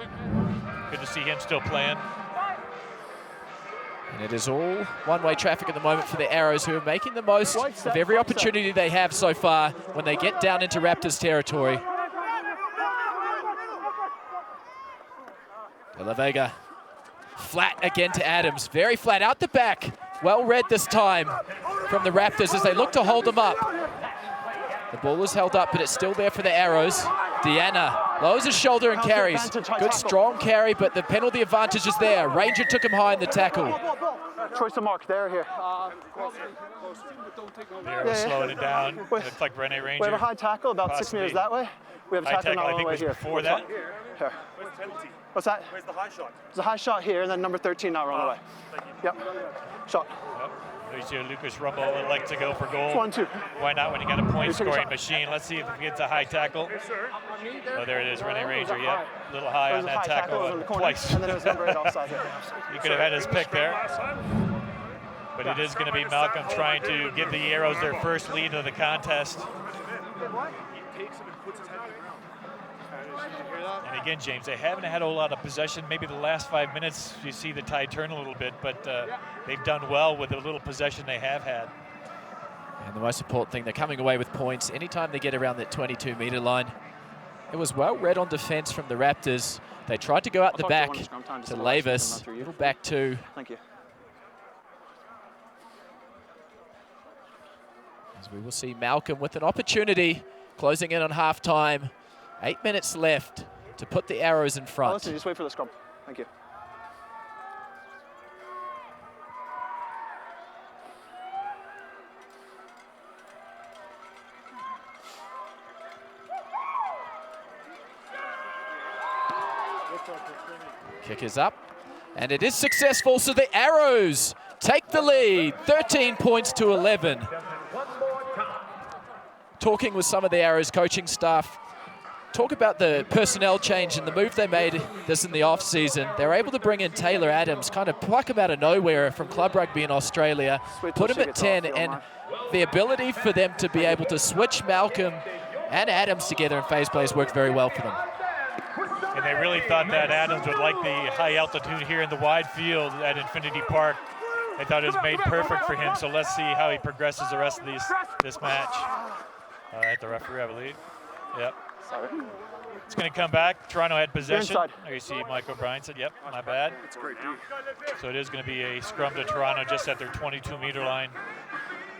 Good to see him still playing. And it is all one-way traffic at the moment for the Arrows, who are making the most of every opportunity they have so far when they get down into Raptors territory. De La Vega, flat again to Adams, very flat out the back. Well read this time from the Raptors as they look to hold them up. The ball is held up, but it's still there for the Arrows. Deanna lowers his shoulder and carries. Good strong carry, but the penalty advantage is there. Ranger took him high in the tackle. Choice of mark, there, here. They're slowing it down. It looks like Rene Ranger. We have a high tackle about Possibly. 6 meters that way. We have a tackle now all the way here. Before that. Here. What's that? Where's the high shot? There's a high shot here, and then number 13 now run away. Yep. Shot. Yep. There's your Lucas Rumble would like to go for goal. 1-2. Why not when you got a point-scoring machine? Let's see if he gets a high tackle. Oh, there it is, Rene Ranger. Yep, a little high on that tackle twice. And then it was number 8 offside here. He could have had his pick there. But it is going to be Malcolm trying to give the Arrows their first lead of the contest. And again, James, they haven't had a whole lot of possession. Maybe the last 5 minutes you see the tide turn a little bit, but they've done well with the little possession they have had. And the most important thing, they're coming away with points anytime they get around that 22-meter line. It was well read on defense from the Raptors. They tried to go out the back to Lavis, a little back two. Thank you. As we will see Malcolm with an opportunity, closing in on halftime. 8 minutes left to put the Arrows in front. Listen, just wait for the scrum. Thank you. Kick is up, and it is successful, so the Arrows take the lead, 13 points to 11. Talking with some of the Arrows coaching staff, talk about the personnel change and the move they made this in the off-season. They were able to bring in Taylor Adams, kind of pluck him out of nowhere from club rugby in Australia, put him at 10, and the ability for them to be able to switch Malcolm and Adams together in phase plays worked very well for them. And they really thought that Adams would like the high altitude here in the wide field at Infinity Park. They thought it was made perfect for him, so let's see how he progresses the rest of this match. All right, the referee, I believe. Yep. Sorry. It's going to come back. Toronto had possession. Inside. There you see Mike O'Brien said, yep, my bad. So it is going to be a scrum to Toronto just at their 22-meter line.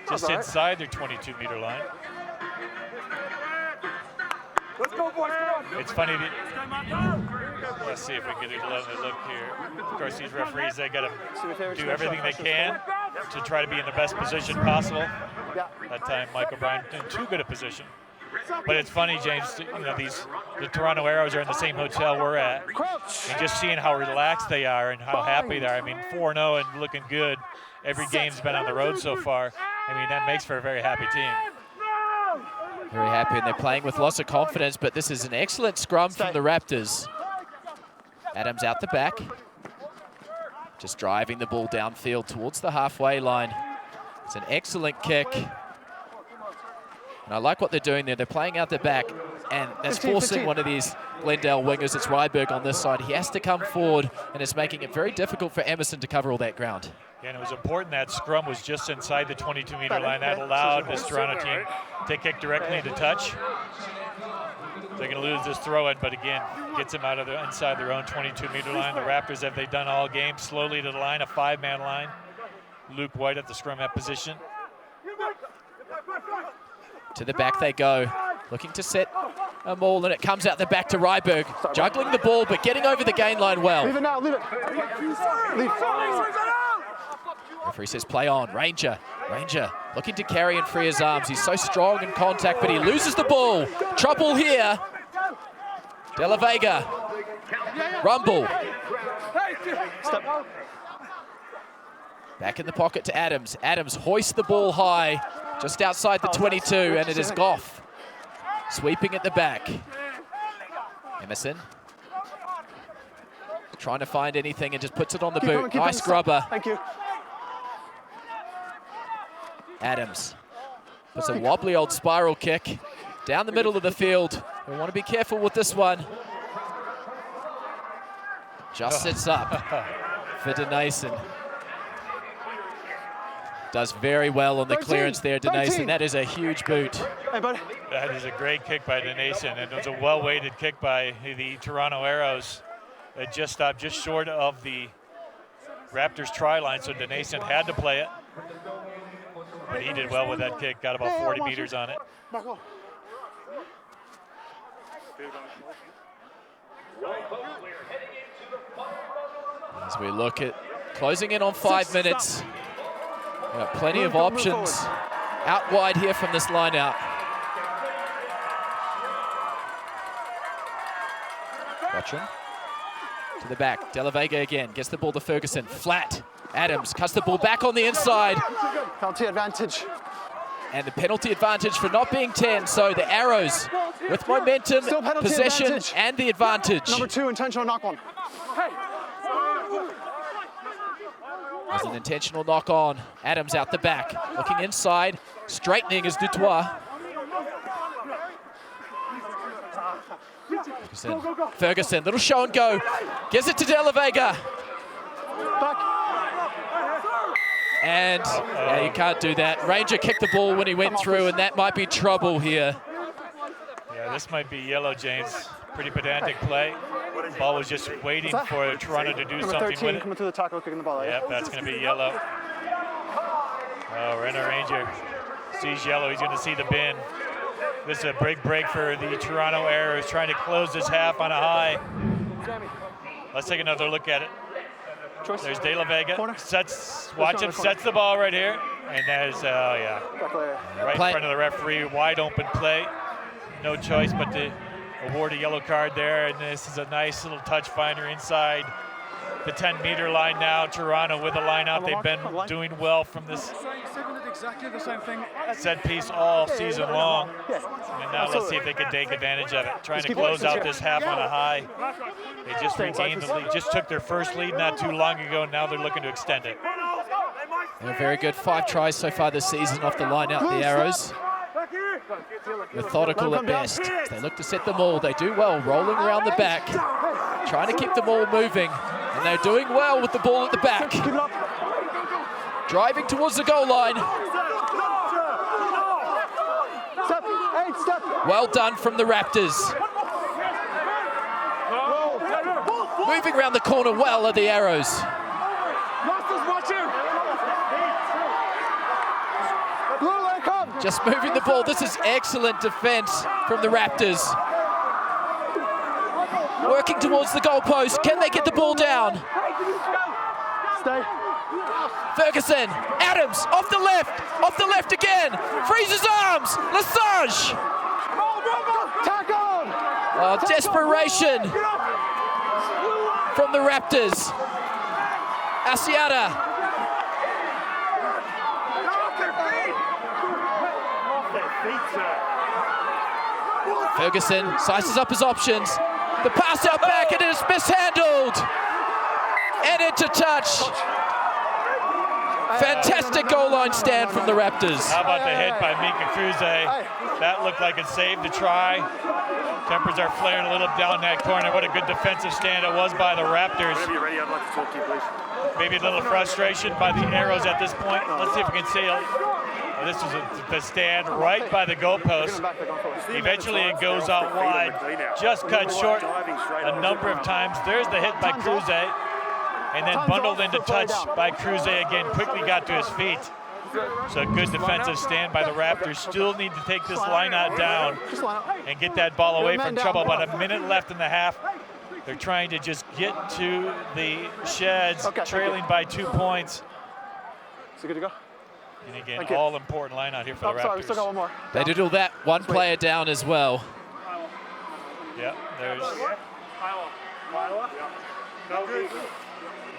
Just inside their 22-meter line. Let's go, boys. Come on. It's funny. Let's see if we can get a look here. Of course, these referees, they got to do everything they can to try to be in the best position possible. That time, Mike O'Brien in too good a position. But it's funny, James, the Toronto Arrows are in the same hotel we're at. And just seeing how relaxed they are and how happy they are. I mean, 4-0 and looking good. Every game's been on the road so far. I mean, that makes for a very happy team. Very happy, and they're playing with lots of confidence, but this is an excellent scrum from the Raptors. Adams out the back. Just driving the ball downfield towards the halfway line. It's an excellent kick. And I like what they're doing there. They're playing out the back, and that's forcing one of these Glendale wingers. It's Ryberg on this side. He has to come forward, and it's making it very difficult for Emerson to cover all that ground. Yeah, and it was important that scrum was just inside the 22-meter line. That allowed this Toronto team to kick directly into touch. They're going to lose this throw-in, but again, gets them out of the inside their own 22-meter line. The Raptors, have they done all game, slowly to the line, a 5-man line. Luke White at the scrum at position. To the back they go, looking to set a maul, and it comes out the back to Ryberg, juggling the ball, but getting over the gain line well. Leave it now, leave it. Leave. Referee says play on. Ranger looking to carry and free his arms. He's so strong in contact, but he loses the ball. Trouble here. De La Vega. Rumble. Step. Back in the pocket to Adams. Adams hoists the ball high, just outside the 22, and it is Goff sweeping at the back. Emerson trying to find anything and just puts it on the boot. Nice grubber. Thank you. Adams puts a wobbly old spiral kick down the middle of the field. We want to be careful with this one. Just sits up for Denason. Does very well on the clearance there, Denason. That is a huge boot. Hey, buddy. That is a great kick by Denason, and it was a well-weighted kick by the Toronto Arrows. It just stopped just short of the Raptors try line, so Denason had to play it. But he did well with that kick, got about 40 meters on it. As we look at closing in on 5 minutes, we've got plenty of options out wide here from this line out. Watch him. To the back, De La Vega again, gets the ball to Ferguson, flat. Adams cuts the ball back on the inside. Penalty advantage. And the penalty advantage for not being 10, so the Arrows with momentum, possession, advantage. And the advantage. Number 2, intentional knock on. There's an intentional knock on. Adams out the back, looking inside, straightening is Dutois. Ferguson, little show and go. Gives it to De La Vega. And yeah, you can't do that. Ranger kicked the ball when he went through, and that might be trouble here. Yeah, this might be yellow, James. Pretty pedantic play. The ball was just waiting for Toronto to do something 13, with it. coming through the tackle, kicking the ball out. Yep, that's going to be yellow. Oh, Renner Ranger sees yellow. He's going to see the bin. This is a big break for the Toronto Arrows, trying to close this half on a high. Let's take another look at it. There's De La Vega. Watch him, sets the ball right here. And that is, right in front of the referee, wide open play. No choice but to award a yellow card there. And this is a nice little touch finder inside the 10-meter line now. Toronto with a line out. They've been doing well from this exactly the same thing. Set piece all season long. And now let's see if they can take advantage of it. Trying to close out this half on a high. They just regained the lead, just took their first lead not too long ago. Now they're looking to extend it. A very good 5 tries so far this season off the line out, the Arrows. Methodical at best. They look to set the maul. They do well, rolling around the back, trying to keep the ball moving. And they're doing well with the ball at the back. Driving towards the goal line. Well done from the Raptors. Moving around the corner well are the Arrows. Just moving the ball. This is excellent defense from the Raptors. Working towards the goalpost. Can they get the ball down? Ferguson, Adams, off the left again. Frees his arms. Lesage. Tackled! Oh, desperation from the Raptors. Asiata. Ferguson sizes up his options. The pass out back, and it is mishandled. And into touch. Fantastic goal line stand from the Raptors. How about the hit by Mika Kruse? That looked like it saved the try. Tempers are flaring a little down that corner. What a good defensive stand it was by the Raptors. Whenever you're ready, I'd like to talk to you, please. Maybe a little frustration by the Arrows at this point. Let's see if we can see it. Well, this is the stand right by the goalpost. Eventually it goes out wide, just cut short a number of times. There's the hit by Kruse, and then bundled into touch by Kruse again, quickly got to his feet. So good defensive stand by the Raptors. Still need to take this line out down and get that ball away from trouble. About a minute left in the half. They're trying to just get to the sheds, trailing by 2 points. Is it good to go? And again, all important line out here for the Raptors. Sorry, we still got one more. They did all that. One player down as well. Yeah, there's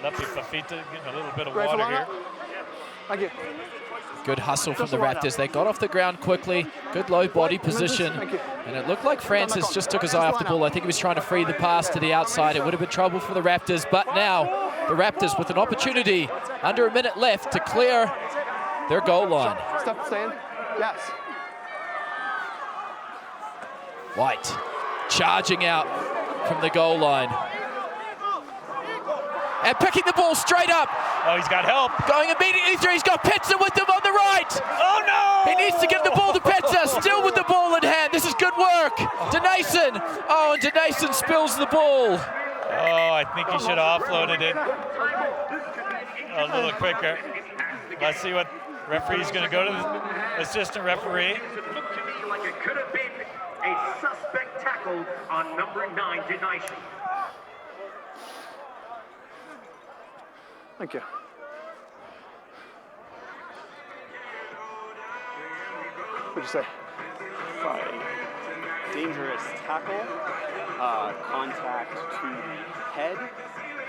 Lucky Fafita getting a little bit of water here. Thank you. Good hustle from the Raptors. They got off the ground quickly. Good low body position. And it looked like Francis just took his eye off the ball. I think he was trying to free the pass to the outside. It would have been trouble for the Raptors. But now the Raptors with an opportunity under a minute left to clear their goal line. Step, stay in. Yes. White charging out from the goal line. And picking the ball straight up. Oh, he's got help. Going immediately through. He's got Petzer with him on the right. Oh, no! He needs to give the ball to Petzer. Still with the ball in hand. This is good work. Denason. Oh, and Denason spills the ball. Oh, I think he should have offloaded it a little quicker. Let's see what referee's going to go to the assistant referee. Looked to me like it could have been a suspect tackle on number 9, Denason. Thank you. What'd you say? Fine. Dangerous tackle, contact to head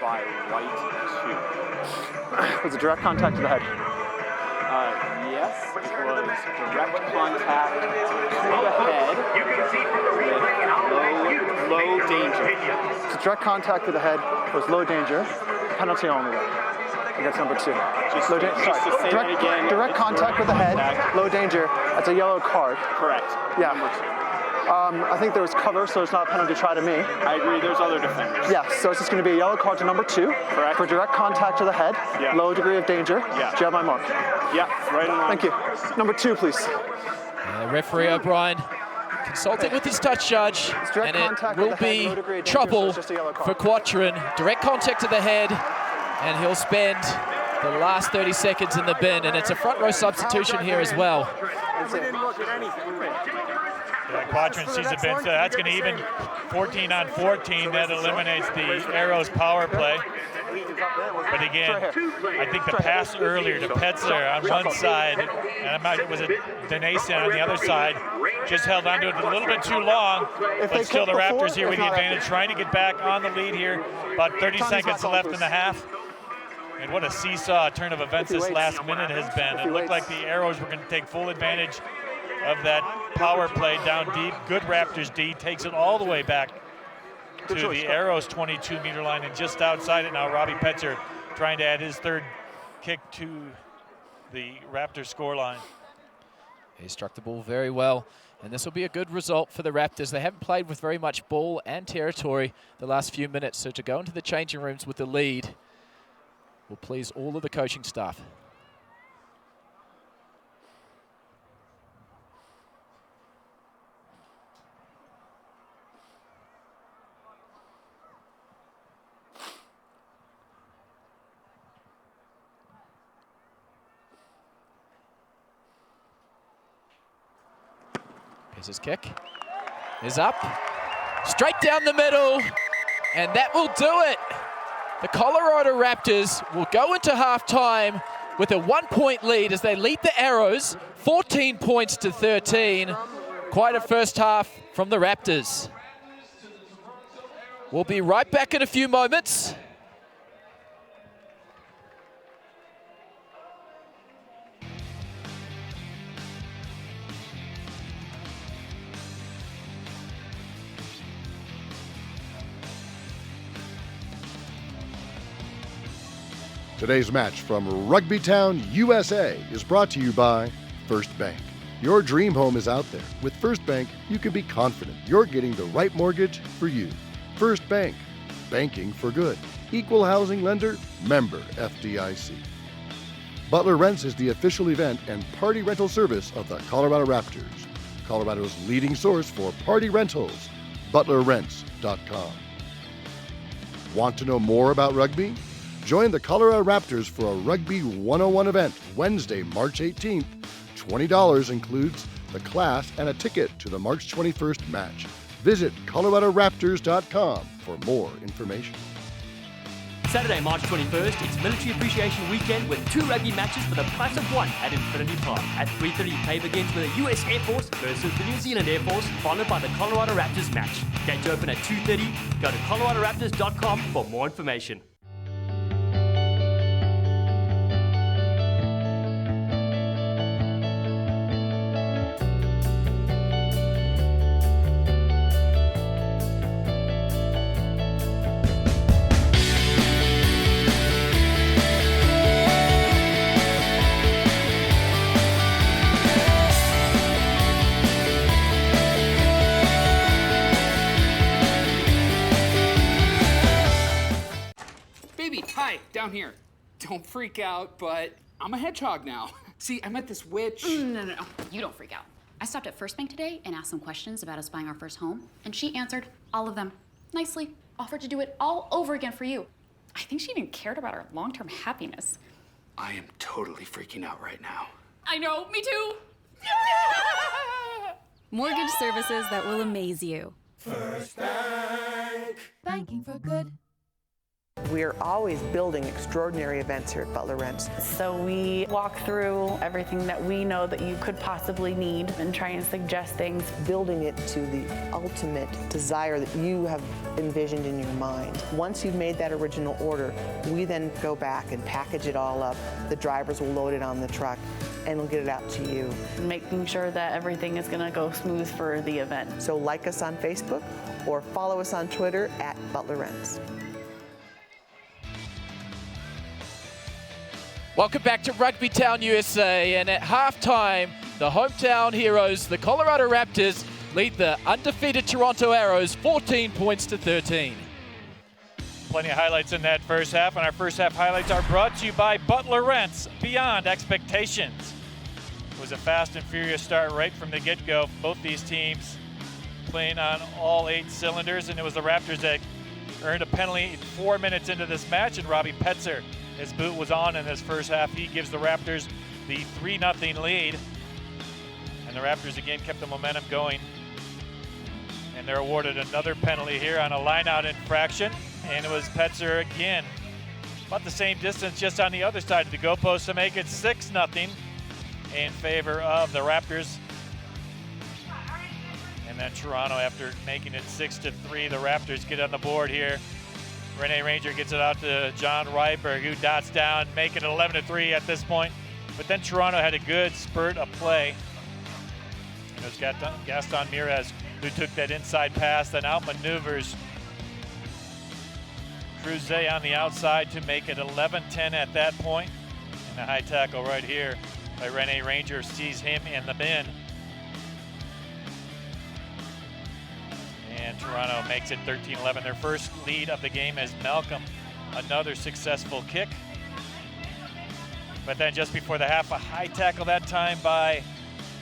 by right 2. Was it direct contact to the head? Yes, it was direct contact to the head with low danger. So direct contact to the head was low danger, penalty only though. Against number 2. Direct contact with the head, low danger. That's a yellow card. Correct. Yeah. I think there was cover, so it's not a penalty try to me. I agree. There's other defenders. Yes. So it's just going to be a yellow card to number 2. Correct. For direct contact to the head. Yeah. Low degree of danger. Yeah. Do you have my mark? Yeah. Right in line. Thank you. Number 2, please. Referee O'Brien consulting with his touch judge, and it will be trouble for Quattrin. Direct contact to the head, and he'll spend the last 30 seconds in the bin, and it's a front row substitution here as well. Yeah, Quattrin sees the bin, so that's going to even 14 on 14. That eliminates the Arrows power play. But again, I think the pass earlier to Petzer on one side, and was it Denason on the other side, just held onto it a little bit too long, but still the Raptors here with the advantage, trying to get back on the lead here. About 30 seconds left in the half. And what a seesaw turn of events this last minute has been. It looked like the Arrows were going to take full advantage of that power play down deep. Good Raptors D takes it all the way back to the Arrows 22-meter line, and just outside it now, Robbie Petzer trying to add his third kick to the Raptors score line. He struck the ball very well, and this will be a good result for the Raptors. They haven't played with very much ball and territory the last few minutes, so to go into the changing rooms with the lead will please all of the coaching staff. His kick is up, straight down the middle, and that will do it. The Colorado Raptors will go into halftime with a 1-point lead as they lead the Arrows 14 points to 13. Quite a first half from the Raptors. We'll be right back in a few moments. Today's match from Rugby Town, USA is brought to you by First Bank. Your dream home is out there. With First Bank, you can be confident you're getting the right mortgage for you. First Bank, banking for good. Equal housing lender, member FDIC. Butler Rents is the official event and party rental service of the Colorado Raptors. Colorado's leading source for party rentals, butlerrents.com. Want to know more about rugby? Join the Colorado Raptors for a Rugby 101 event Wednesday, March 18th. $20 includes the class and a ticket to the March 21st match. Visit coloradoraptors.com for more information. Saturday, March 21st, it's Military Appreciation Weekend with 2 rugby matches for the price of 1 at Infinity Park. At 3:30, play begins with the US Air Force versus the New Zealand Air Force, followed by the Colorado Raptors match. Gates open at 2:30. Go to coloradoraptors.com for more information. Down here. Don't freak out, but I'm a hedgehog now. See, I met this witch. No. You don't freak out. I stopped at First Bank today and asked some questions about us buying our first home, and she answered all of them nicely. Offered to do it all over again for you. I think she even cared about our long-term happiness. I am totally freaking out right now. I know, me too. Mortgage services that will amaze you. First Bank. Banking for good. We're always building extraordinary events here at Butler Rents. So we walk through everything that we know that you could possibly need and try and suggest things. Building it to the ultimate desire that you have envisioned in your mind. Once you've made that original order, we then go back and package it all up. The drivers will load it on the truck and we'll get it out to you. Making sure that everything is going to go smooth for the event. So like us on Facebook or follow us on Twitter at Butler Rents. Welcome back to Rugby Town, USA, and at halftime, the hometown heroes, the Colorado Raptors, lead the undefeated Toronto Arrows 14 points to 13. Plenty of highlights in that first half, and our first half highlights are brought to you by Butler Rents, beyond expectations. It was a fast and furious start right from the get-go. Both these teams playing on all 8 cylinders, and it was the Raptors that earned a penalty 4 minutes into this match, and Robbie Petzer, his boot was on in this first half. He gives the Raptors the 3-0 lead. And the Raptors again kept the momentum going. And they're awarded another penalty here on a line-out infraction. And it was Petzer again, about the same distance, just on the other side of the goalpost to make it 6-0 in favor of the Raptors. And then Toronto, after making it 6-3, the Raptors get on the board here. Rene Ranger gets it out to John Ryberg, who dots down, making it 11-3 at this point. But then Toronto had a good spurt of play. It was Gaston Mirez who took that inside pass, then outmaneuvers Cruzet on the outside to make it 11-10 at that point. And a high tackle right here by Rene Ranger sees him in the bin. And Toronto makes it 13-11. Their first lead of the game as Malcolm, another successful kick. But then just before the half, a high tackle that time by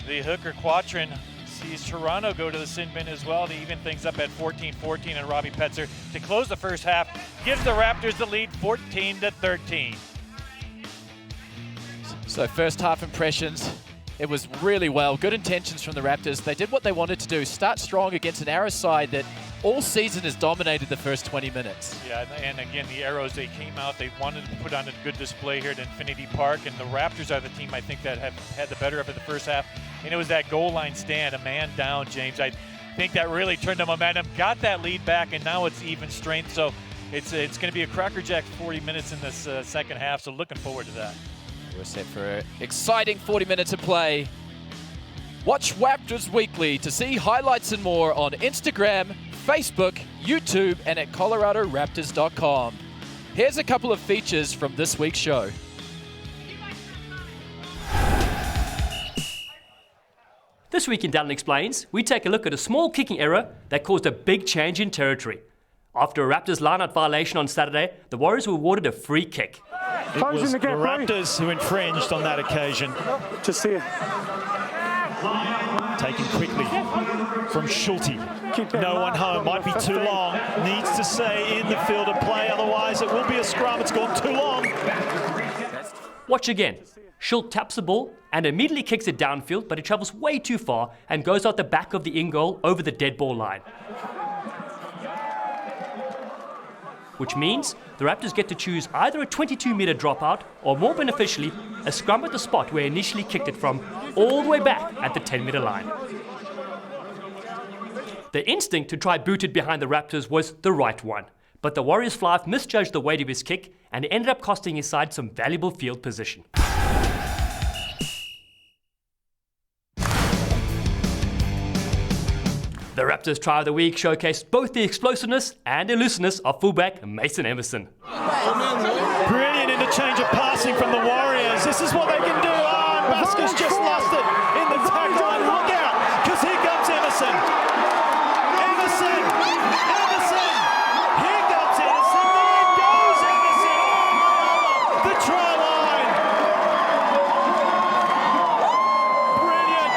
the hooker Quatrin sees Toronto go to the sin bin as well to even things up at 14-14, and Robbie Petzer to close the first half gives the Raptors the lead 14-13. So first half impressions, it was really well. Good intentions from the Raptors. They did what they wanted to do, start strong against an Arrows side that all season has dominated the first 20 minutes. Yeah, and again, the Arrows, they came out, they wanted to put on a good display here at Infinity Park, and the Raptors are the team, I think, that have had the better of it the first half. And it was that goal line stand, a man down, James. think that really turned the momentum, got that lead back, and now it's even strength. So it's going to be a crackerjack 40 minutes in this second half, so looking forward to that. We're set for an exciting 40 minutes of play. Watch Raptors Weekly to see highlights and more on Instagram, Facebook, YouTube, and at coloradoraptors.com. Here's a couple of features from this week's show. This week in Dallin Explains, we take a look at a small kicking error that caused a big change in territory. After a Raptors line-out violation on Saturday, the Warriors were awarded a free kick. It was the Raptors who infringed on that occasion. Just see it. Taken quickly from Schulte. No one home, might be too long. Needs to stay in the field of play, otherwise it will be a scrum. It's gone too long. Watch again. Schulte taps the ball and immediately kicks it downfield, but it travels way too far and goes out the back of the in-goal over the dead ball line. Which means the Raptors get to choose either a 22-meter dropout or, more beneficially, a scrum at the spot where he initially kicked it from, all the way back at the 10-meter line. The instinct to try boot it behind the Raptors was the right one, but the Warriors fly misjudged the weight of his kick and it ended up costing his side some valuable field position. The Raptors' try of the week showcased both the explosiveness and elusiveness of fullback Mason Emerson. Brilliant interchange of passing from the Warriors. This is what they can do. Oh, and Vasquez just lost it in the tackle. And look out, because here comes Emerson. Emerson! Here comes Emerson. There goes Emerson. Oh, the try line. Brilliant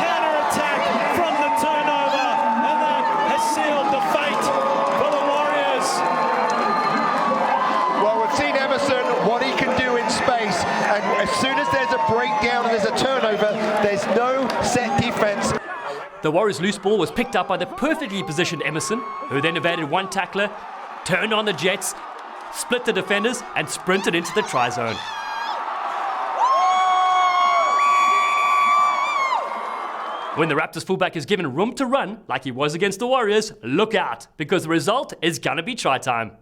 counter-attack from the turnover. And that has sealed the fate for the Warriors. Well, we've seen Emerson, what he can do in space, and as soon as there's a breakdown and there's a turnover, there's no set defense. The Warriors' loose ball was picked up by the perfectly positioned Emerson, who then evaded one tackler, turned on the Jets, split the defenders, and sprinted into the try zone. When the Raptors fullback is given room to run, like he was against the Warriors, look out, because the result is gonna be try time.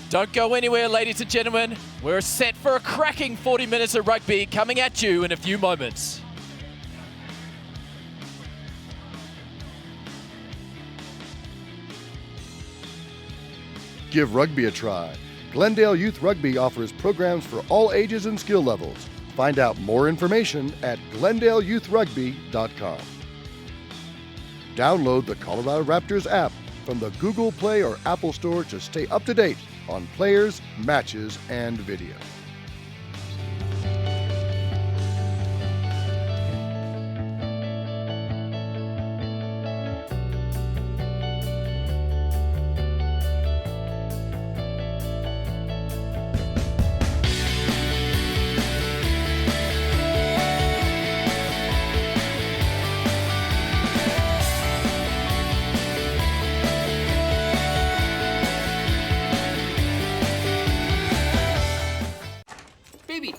Don't go anywhere, ladies and gentlemen. We're set for a cracking 40 minutes of rugby coming at you in a few moments. Give rugby a try. Glendale Youth Rugby offers programs for all ages and skill levels. Find out more information at glendaleyouth.rugby.com. Download the Colorado Raptors app from the Google Play or Apple Store to stay up to date on players, matches, and video.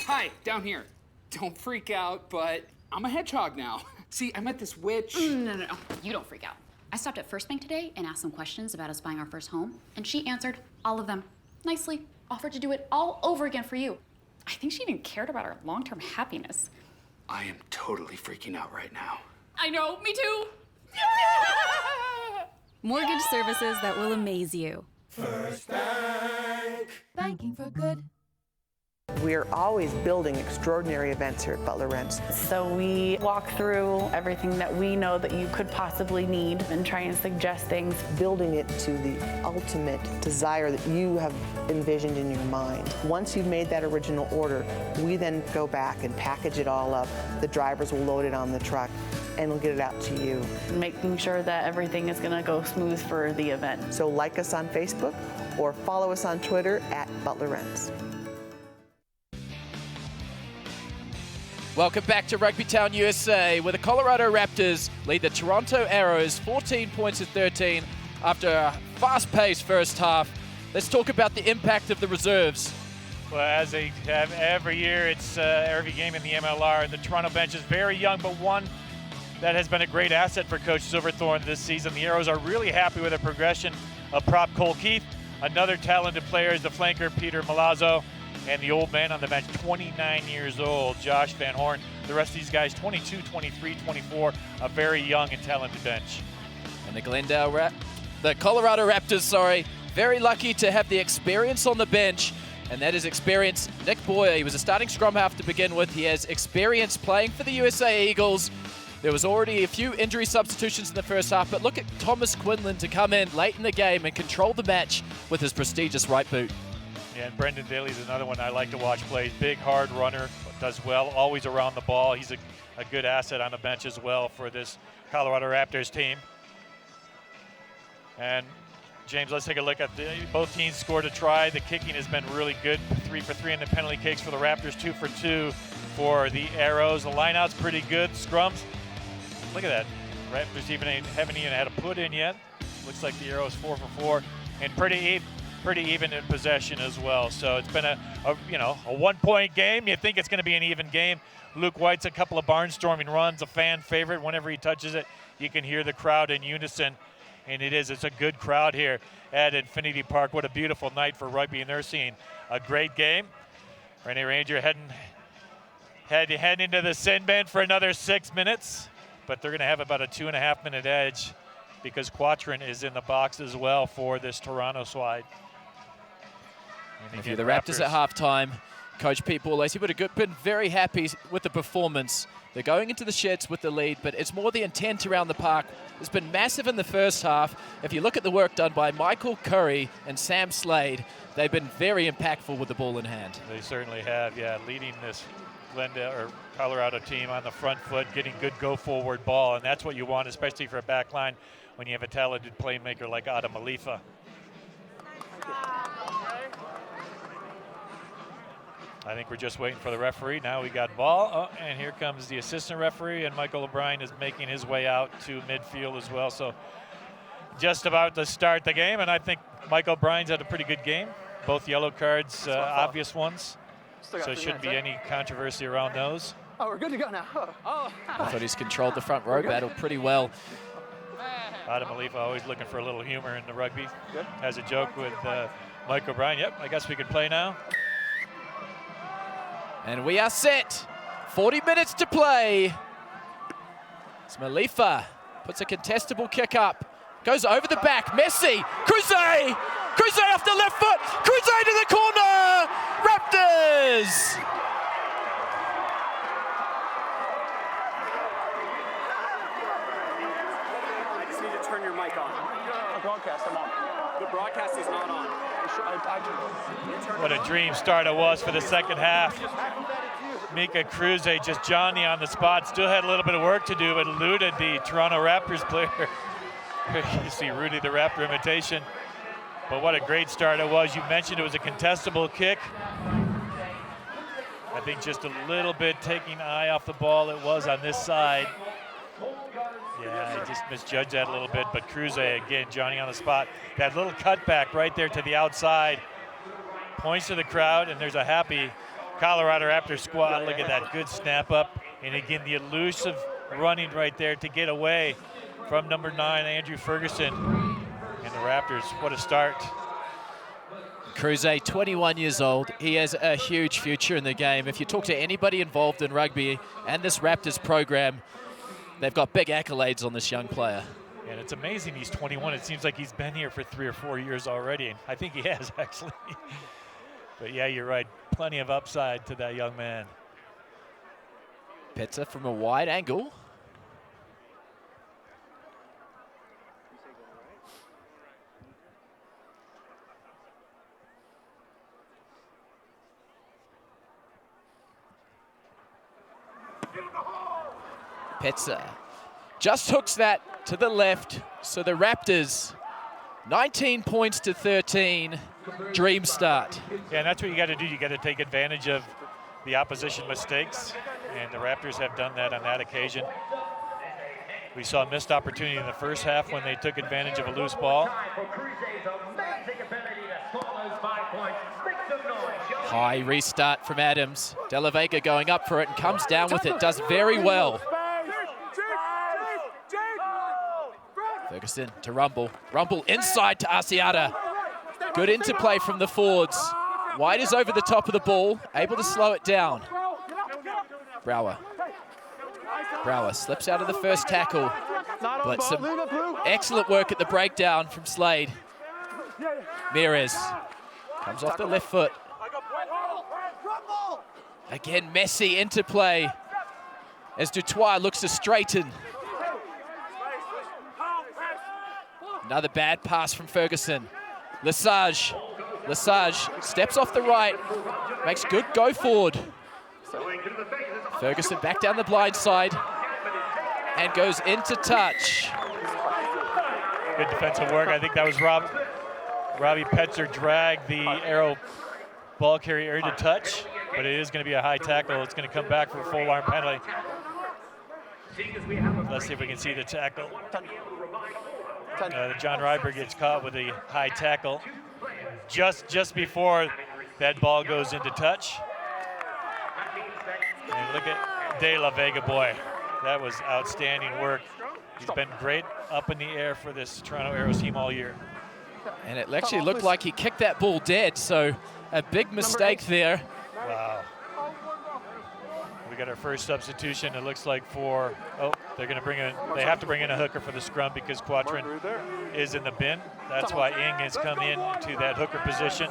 Hi, down here. Don't freak out, but I'm a hedgehog now. See, I met this witch. No. You don't freak out. I stopped at First Bank today and asked some questions about us buying our first home, and she answered all of them nicely, offered to do it all over again for you. I think she even cared about our long-term happiness. I am totally freaking out right now. I know, me too. Mortgage services that will amaze you. First Bank. Banking for good. We're always building extraordinary events here at Butler Rents. So we walk through everything that we know that you could possibly need and try and suggest things. Building it to the ultimate desire that you have envisioned in your mind. Once you've made that original order, we then go back and package it all up. The drivers will load it on the truck and we'll get it out to you. Making sure that everything is going to go smooth for the event. So like us on Facebook or follow us on Twitter at Butler Rents. Welcome back to Rugby Town, USA, where the Colorado Raptors lead the Toronto Arrows 14 points to 13 after a fast-paced first half. Let's talk about the impact of the reserves. Well, as they have every year, it's every game in the MLR. The Toronto bench is very young, but one that has been a great asset for Coach Silverthorne this season. The Arrows are really happy with the progression of prop Cole Keith. Another talented player is the flanker, Peter Malazzo, and the old man on the bench, 29 years old, Josh Van Horn. The rest of these guys, 22, 23, 24, a very young and talented bench. And the Colorado Raptors, very lucky to have the experience on the bench, and that is experience. Nick Boyer, he was a starting scrum half to begin with. He has experience playing for the USA Eagles. There was already a few injury substitutions in the first half, but look at Thomas Quinlan to come in late in the game and control the match with his prestigious right boot. Yeah, and Brendan Daly's another one I like to watch play. Big, hard runner, does well, always around the ball. He's a good asset on the bench as well for this Colorado Raptors team. And James, let's take a look at both teams scored a try. The kicking has been really good, 3 for 3 in the penalty kicks for the Raptors, 2 for 2 for the Arrows. The lineout's pretty good. Scrums, look at that. Raptors haven't even had a put in yet. Looks like the Arrows 4 for 4, and pretty even in possession as well. So it's been a 1-point game. You think it's going to be an even game. Luke White's a couple of barnstorming runs, a fan favorite. Whenever he touches it, you can hear the crowd in unison. And it's a good crowd here at Infinity Park. What a beautiful night for rugby, and they're seeing a great game. Rene Ranger heading into the sin bin for another 6 minutes, but they're going to have about a 2.5-minute edge because Quatrin is in the box as well for this Toronto side. And if you're the Raptors at halftime, Coach Pete Borlase, he would have been very happy with the performance. They're going into the sheds with the lead, but it's more the intent around the park. It's been massive in the first half. If you look at the work done by Michael Curry and Sam Slade, they've been very impactful with the ball in hand. They certainly have, yeah, leading this Colorado team on the front foot, getting good go-forward ball, and that's what you want, especially for a back line when you have a talented playmaker like Adam Alifa. I think we're just waiting for the referee. Now we got ball. Oh, and here comes the assistant referee, and Michael O'Brien is making his way out to midfield as well. So just about to start the game, and I think Michael O'Brien's had a pretty good game. Both yellow cards, obvious ones. So there shouldn't be any controversy around those. Oh, we're good to go now. I thought he's controlled the front row battle pretty well. Adam Alifa always looking for a little humor in the rugby. Good. Has a joke with Mike O'Brien. Yep, I guess we could play now. And we are set. 40 minutes to play. Malifa puts a contestable kick up. Goes over the back. Messi. Cruzet. Cruzet off the left foot. Cruzet to the corner. Raptors. I just need to turn your mic on. The broadcast, I'm on. The broadcast is not on. What a dream start it was for the second half. Mika Cruzet, just Johnny on the spot, still had a little bit of work to do, but eluded the Toronto Raptors player. You see Rudy the Raptor imitation. But what a great start it was. You mentioned it was a contestable kick. I think just a little bit taking eye off the ball it was on this side. Yeah, I just misjudged that a little bit, but Cruzet, again, Johnny on the spot. That little cutback right there to the outside. Points to the crowd, and there's a happy Colorado Raptor squad. Look at that good snap up. And again, the elusive running right there to get away from number 9, Andrew Ferguson. And the Raptors, what a start. Cruzet, 21 years old. He has a huge future in the game. If you talk to anybody involved in rugby and this Raptors program, they've got big accolades on this young player. And it's amazing he's 21. It seems like he's been here for 3 or 4 years already. And I think he has, actually. But yeah, you're right. Plenty of upside to that young man. Petzer from a wide angle. Petzer just hooks that to the left. So the Raptors, 19 points to 13. Dream start. Yeah, and that's what you got to do. You got to take advantage of the opposition mistakes, and the Raptors have done that on that occasion. We saw a missed opportunity in the first half when they took advantage of a loose ball. High restart from Adams. De La Vega going up for it and comes down with it. Does very well. Ferguson to Rumble. Rumble inside to Asiata. Good interplay from the forwards. White is over the top of the ball, able to slow it down. Brower. Brower slips out of the first tackle, but some excellent work at the breakdown from Slade. Mires comes off the left foot. Again, messy interplay as Dutoit looks to straighten. Another bad pass from Ferguson. Lesage steps off the right, makes good go forward. Ferguson back down the blind side and goes into touch. Good defensive work. I think that was Robbie Petzer dragged the Arrow ball carrier to touch, but it is going to be a high tackle. It's going to come back for a full arm penalty. Let's see if we can see the tackle. John Ryberg gets caught with a high tackle just before that ball goes into touch. And look at De La Vega, boy. That was outstanding work. He's been great up in the air for this Toronto Arrows team all year. And it actually looked like he kicked that ball dead, so a big mistake there. Wow. We got our first substitution, it looks like for, they have to bring in a hooker for the scrum because Quatrin is in the bin. That's why Ing has come in to that hooker position.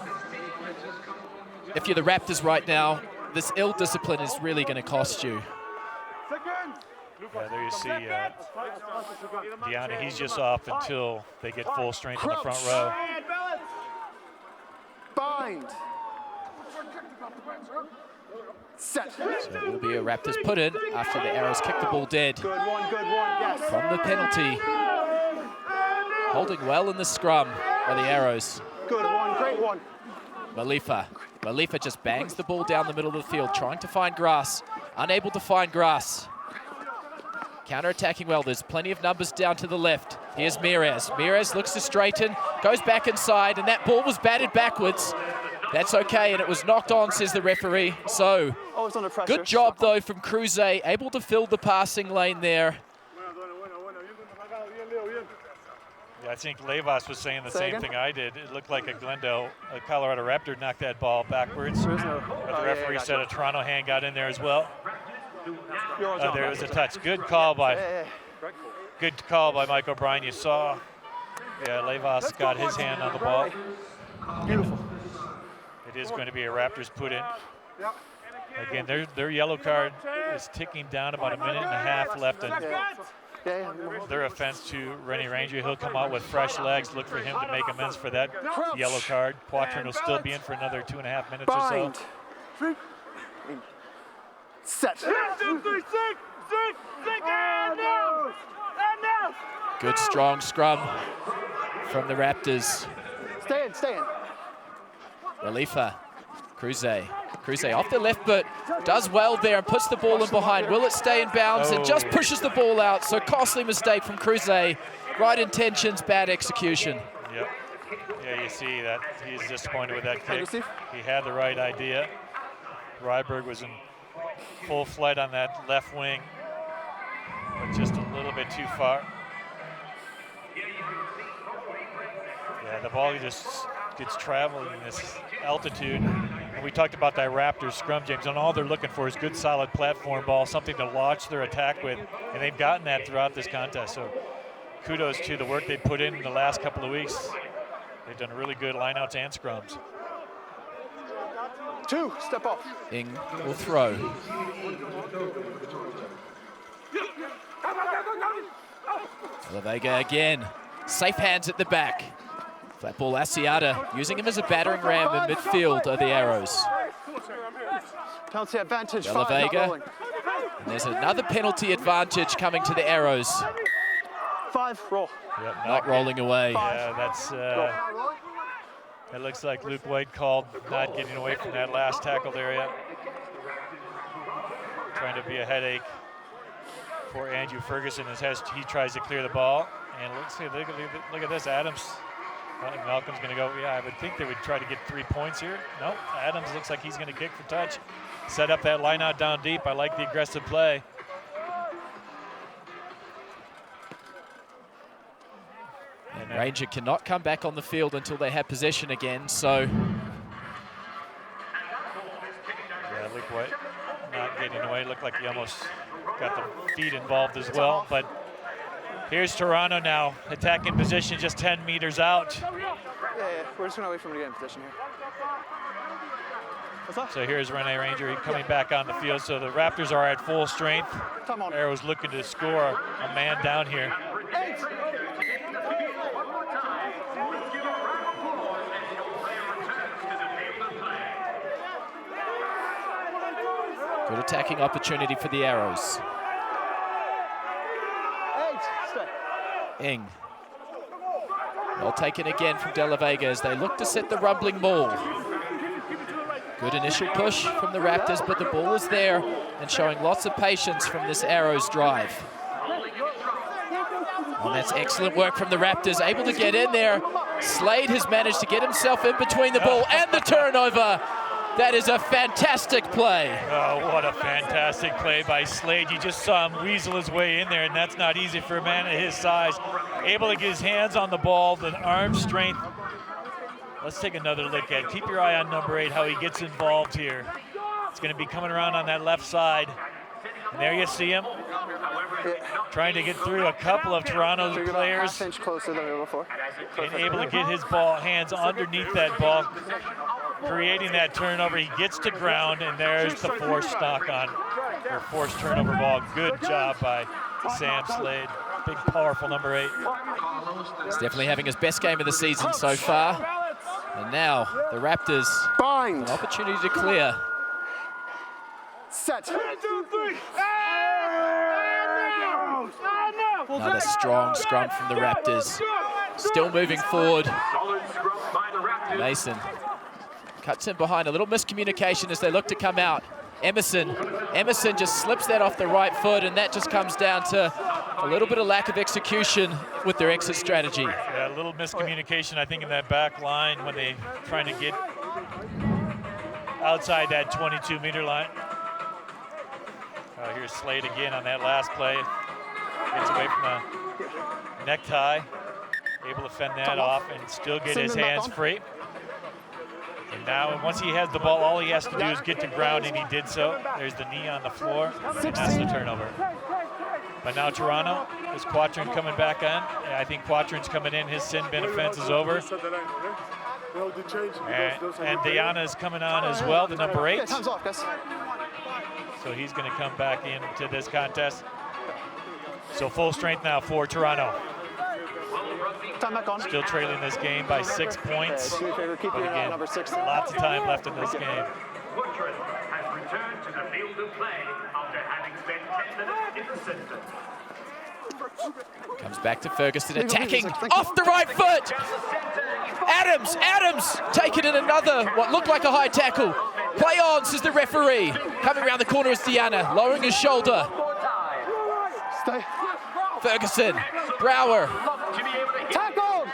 If you're the Raptors right now, this ill discipline is really going to cost you. Yeah, there you see Deanna, he's just off until they get full strength in the front row. Bind. Set. So it will be a Raptors put in after the Arrows kick the ball dead. Good one, yes. From the penalty. Holding well in the scrum by the Arrows. Good one, great one. Malifa just bangs the ball down the middle of the field, trying to find grass. Unable to find grass. Counter-attacking well. There's plenty of numbers down to the left. Here's Mires. Mires looks to straighten, goes back inside, and that ball was batted backwards. That's okay, and it was knocked on, says the referee. So, good job, though, from Cruze, able to fill the passing lane there. Yeah, I think Levas was saying the same thing I did. It looked like a Colorado Raptor knocked that ball backwards. But the referee said a Toronto hand got in there as well. There was a touch. Good call by Mike O'Brien. You saw, Levas got his hand on the ball. Beautiful. It is going to be a Raptors put in. Again, their yellow card is ticking down, about a minute and a half left in their offense to Rennie Ranger. He'll come out with fresh legs. Look for him to make amends for that yellow card. Quatrin will still be in for another 2.5 minutes or so. Set. Good strong scrum from the Raptors. Stay in. Relifa, Cruze off the left, but does well there and puts the ball in behind. Will it stay in bounds? And just pushes the ball out. So costly mistake from Cruze. Right intentions, bad execution. Yep. Yeah, you see that he's disappointed with that kick. He had the right idea. Ryberg was in full flight on that left wing, but just a little bit too far. Yeah, the ball just gets traveling in this altitude. And we talked about that Raptors scrum, James, and all they're looking for is good, solid platform ball, something to launch their attack with, and they've gotten that throughout this contest. So kudos to the work they put in the last couple of weeks. They've done really good lineouts and scrums. 2, step off. Ing will throw. La Vega again. Safe hands at the back. Flat ball Asiata, using him as a battering ram in midfield are the Arrows. Penalty advantage. De La Vega. And there's another penalty advantage coming to the Arrows. 5, roll. Yep, not rolling away. Yeah, that's. It looks like Luke White called not getting away from that last tackled area. Trying to be a headache for Andrew Ferguson as he tries to clear the ball. And look at this, Adams Malcolm's going to go. Yeah, I would think they would try to get 3 points here. No, Adams looks like he's going to kick for touch. Set up that line out down deep. I like the aggressive play. And Ranger cannot come back on the field until they have possession again, so. Yeah, Luke White not getting away. Looked like he almost got the feet involved as well, but here's Toronto now, attacking position just 10 meters out. Yeah, we're just gonna wait for him to get in position here. So here's Rene Ranger coming back on the field. So the Raptors are at full strength. Arrow's looking to score a man down here. Good attacking opportunity for the Arrows. Ing. Well taken again from De La Vega as they look to set the rumbling ball. Good initial push from the Raptors, but the ball is there and showing lots of patience from this Arrows drive. And that's excellent work from the Raptors, able to get in there. Slade has managed to get himself in between the ball and the turnover. That is a fantastic play. Oh, what a fantastic play by Slade. You just saw him weasel his way in there, and that's not easy for a man of his size. Able to get his hands on the ball, the arm strength. Let's take another look at it. Keep your eye on number 8, how he gets involved here. It's going to be coming around on that left side. And there you see him trying to get through a couple of Toronto's players. Half inch closer than we were before. And able to get his hands underneath that ball, creating that turnover. He gets to ground, and there's the forced knock on, or forced turnover ball. Good job by Sam Slade. Big, powerful number 8. He's definitely having his best game of the season so far. And now the Raptors, an opportunity to clear. Set. Another strong scrum from the Raptors. Still moving forward. Mason cuts in behind. A little miscommunication as they look to come out. Emerson just slips that off the right foot, and that just comes down to a little bit of lack of execution with their exit strategy. Yeah, a little miscommunication, I think, in that back line when they trying to get outside that 22-meter line. Here's Slade again on that last play. Gets away from the necktie. Able to fend that off and still get his hands free. And now, once he has the ball, all he has to do is get to ground, and he did so. There's the knee on the floor, and that's the turnover. But now Toronto, is Quatrin coming back on? I think Quatrin's coming in. His sin bin offense is over. And Diana is coming on as well, the number 8. So he's going to come back into this contest. So full strength now for Toronto. Still trailing this game by 6 points. But again, lots of time left in this game. Has returned to the field of play after having spent 10 minutes in the system. Comes back to Ferguson, attacking off the right foot. Adams taking in another, what looked like a high tackle. Play on, says the referee. Coming around the corner is Diana, lowering his shoulder. Ferguson, Brower. Tackled!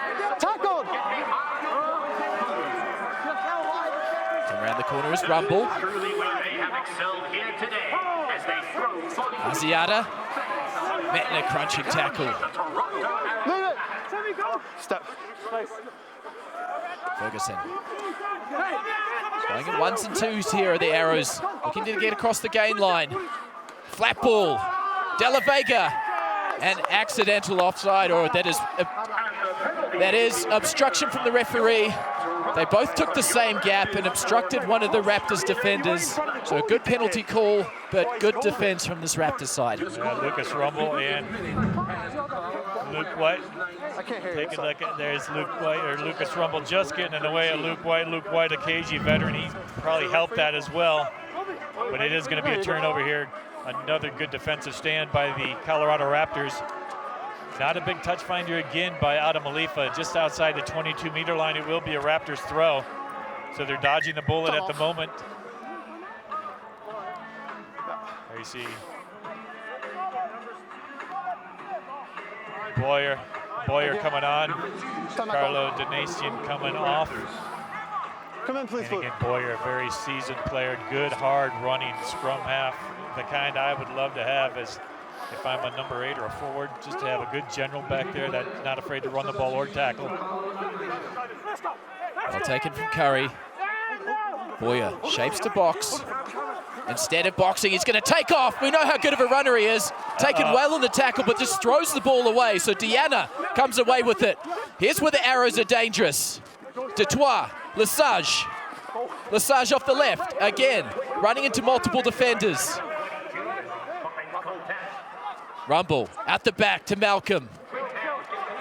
Around the corner is Rumble. Asiata. Metna crunching tackle. Step. Ferguson. Going in 1s and 2s here are the Arrows. Looking to get across the gain line. Flat ball. De La Vega. An accidental offside, or that is obstruction from the referee. They both took the same gap and obstructed one of the Raptors defenders. So a good penalty call, but good defense from this Raptors side. Lucas Rumble and Luke White. Take a look at, there's Luke White, or Lucas Rumble just getting in the way of Luke White. Luke White, a KG veteran, he probably helped that as well. But it is going to be a turnover here. Another good defensive stand by the Colorado Raptors. Not a big touch finder again by Adam Alifa, just outside the 22-meter line. It will be a Raptors throw. So they're dodging the bullet at the moment. There you see Boyer Boyer coming on. Carlo Donatian coming off. Come in, please. And again, Boyer, a very seasoned player, good, hard running scrum half, the kind I would love to have as if I'm a number 8 or a forward, just to have a good general back there that's not afraid to run the ball or tackle. Well taken from Curry. Boyer shapes to box. Instead of boxing, he's going to take off. We know how good of a runner he is. Taken well on the tackle, but just throws the ball away. So Diana comes away with it. Here's where the arrows are dangerous. Detroit, Lesage. Lesage off the left, again, running into multiple defenders. Rumble, out the back to Malcolm.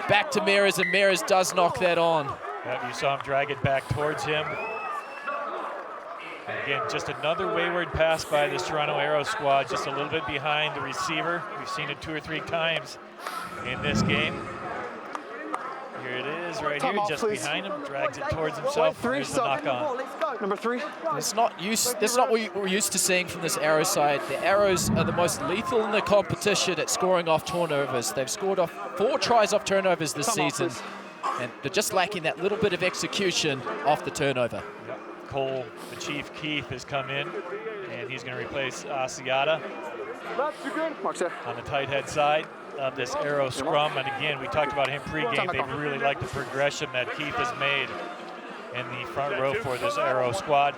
Back to Mears, and Mears does knock that on. Yep, you saw him drag it back towards him. Again, just another wayward pass by this Toronto Arrow squad, just a little bit behind the receiver. We've seen it 2 or 3 times in this game. Here it is, right here, just behind him, drags it towards himself. There's the knock on. Number 3. That's not what we're used to seeing from this Arrow side. The Arrows are the most lethal in the competition at scoring off turnovers. They've scored off 4 tries off turnovers this season, and they're just lacking that little bit of execution off the turnover. Yep. Cole, the Chief Keith, has come in, and he's going to replace Asiata on the tight head side of this Arrow scrum. And again, we talked about him pregame. They really like the progression that Keith has made in the front row for this Arrow squad.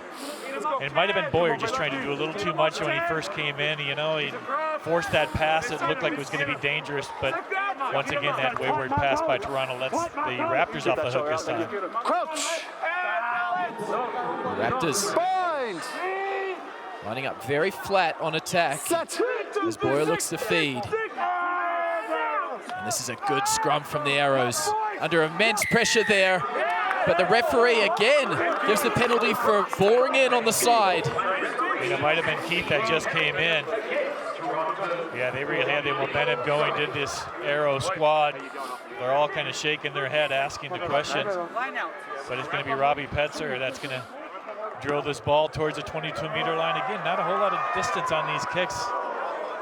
And it might have been Boyer just trying to do a little too much when he first came in. You know, he forced that pass. It looked like it was going to be dangerous, but once again, that wayward pass by Toronto lets the Raptors off the hook this time. Crouch. Raptors lining up very flat on attack as Boyer looks to feed. And this is a good scrum from the Arrows. Under immense pressure there, but the referee again gives the penalty for boring in on the side. It might have been Keith that just came in. Yeah, they really had the momentum going, did this Arrow squad. They're all kind of shaking their head, asking the questions. But it's going to be Robbie Petzer that's going to drill this ball towards the 22-meter line. Again, not a whole lot of distance on these kicks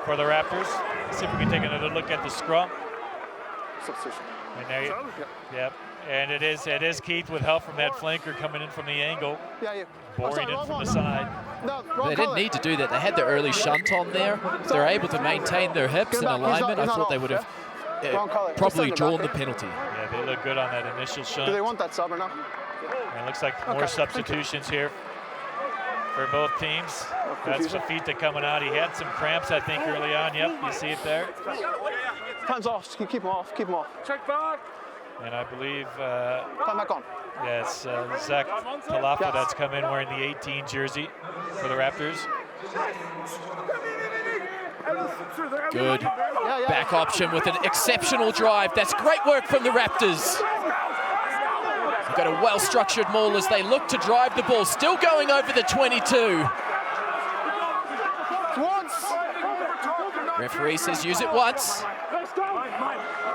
for the Raptors. Let's see if we can take another look at the scrum. And there yep. And it is Keith with help from that flanker coming in from the angle, boring in from the side. They didn't need to do that. They had the early shunt on there. They're able to maintain their hips in alignment. I thought they would have probably drawn the penalty. Yeah, they look good on that initial shunt. Do they want that sub or not? And it looks like more substitutions here for both teams. That's Fafita coming out. He had some cramps, I think, early on. Yep, you see it there. Time's off. Keep him off. Keep him off. Check back. And I believe time back on. Yes, Zach Talafa that's come in wearing the 18 jersey for the Raptors. Good back option with an exceptional drive. That's great work from the Raptors. They've got a well-structured maul as they look to drive the ball. Still going over the 22. Referee says use it once.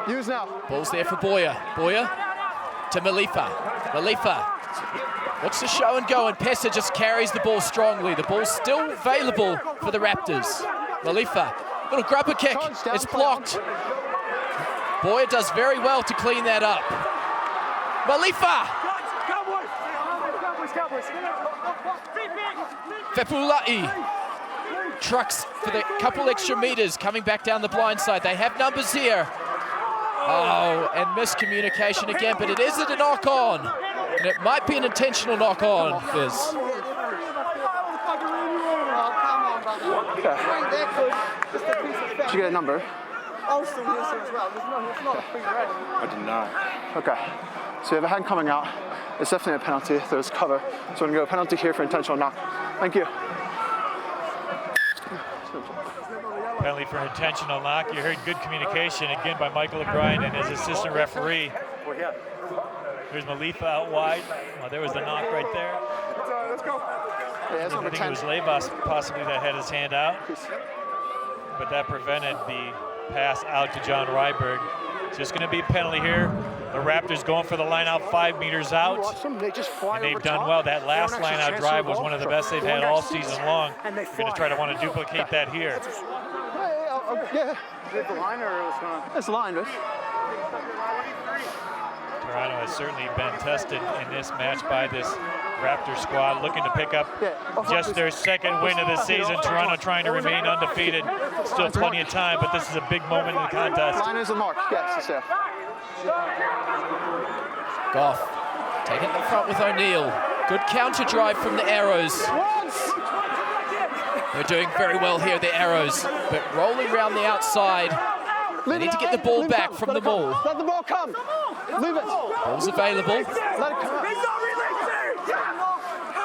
Use now. Ball's there for Boyer. Boyer to Malifa. Malifa looks to show and go, and Pesa just carries the ball strongly. The ball's still available for the Raptors. Malifa, little grubber kick. It's blocked. Boyer does very well to clean that up. Malifa. Fepulai trucks for the couple extra meters coming back down the blind side. They have numbers here. Oh, and miscommunication again, but it isn't a knock-on. And it might be an intentional knock-on, Fizz. Did you get a number? I did not. Okay. So we have a hand coming out. It's definitely a penalty. There's cover. So we're going to go penalty here for intentional knock. Thank you. Penalty for intentional knock. You heard good communication again by Michael O'Brien and his assistant referee. Here's Malifa out wide. Well, there was the knock right there. Let's go. Yeah, I think it was Levas possibly that had his hand out, but that prevented the pass out to John Ryberg. It's just going to be a penalty here. The Raptors going for the line out 5 meters out, and they've done well. That last line out drive was one of the best they've had all season long. You're going to try to want to duplicate that here. Yeah. Is it the line or it was going? It's the line, right? Toronto has certainly been tested in this match by this Raptor squad, looking to pick up just their second win of the season. Toronto trying to remain undefeated. Still plenty of time, but this is a big moment in the contest. Line is a mark. Yes, sir. Goff taking the front with O'Neill. Good counter drive from the Arrows. They're doing very well here, the Arrows, but rolling around the outside. They need to get the ball back from the ball. Let the ball come. Leave it. Ball's available. Let it come.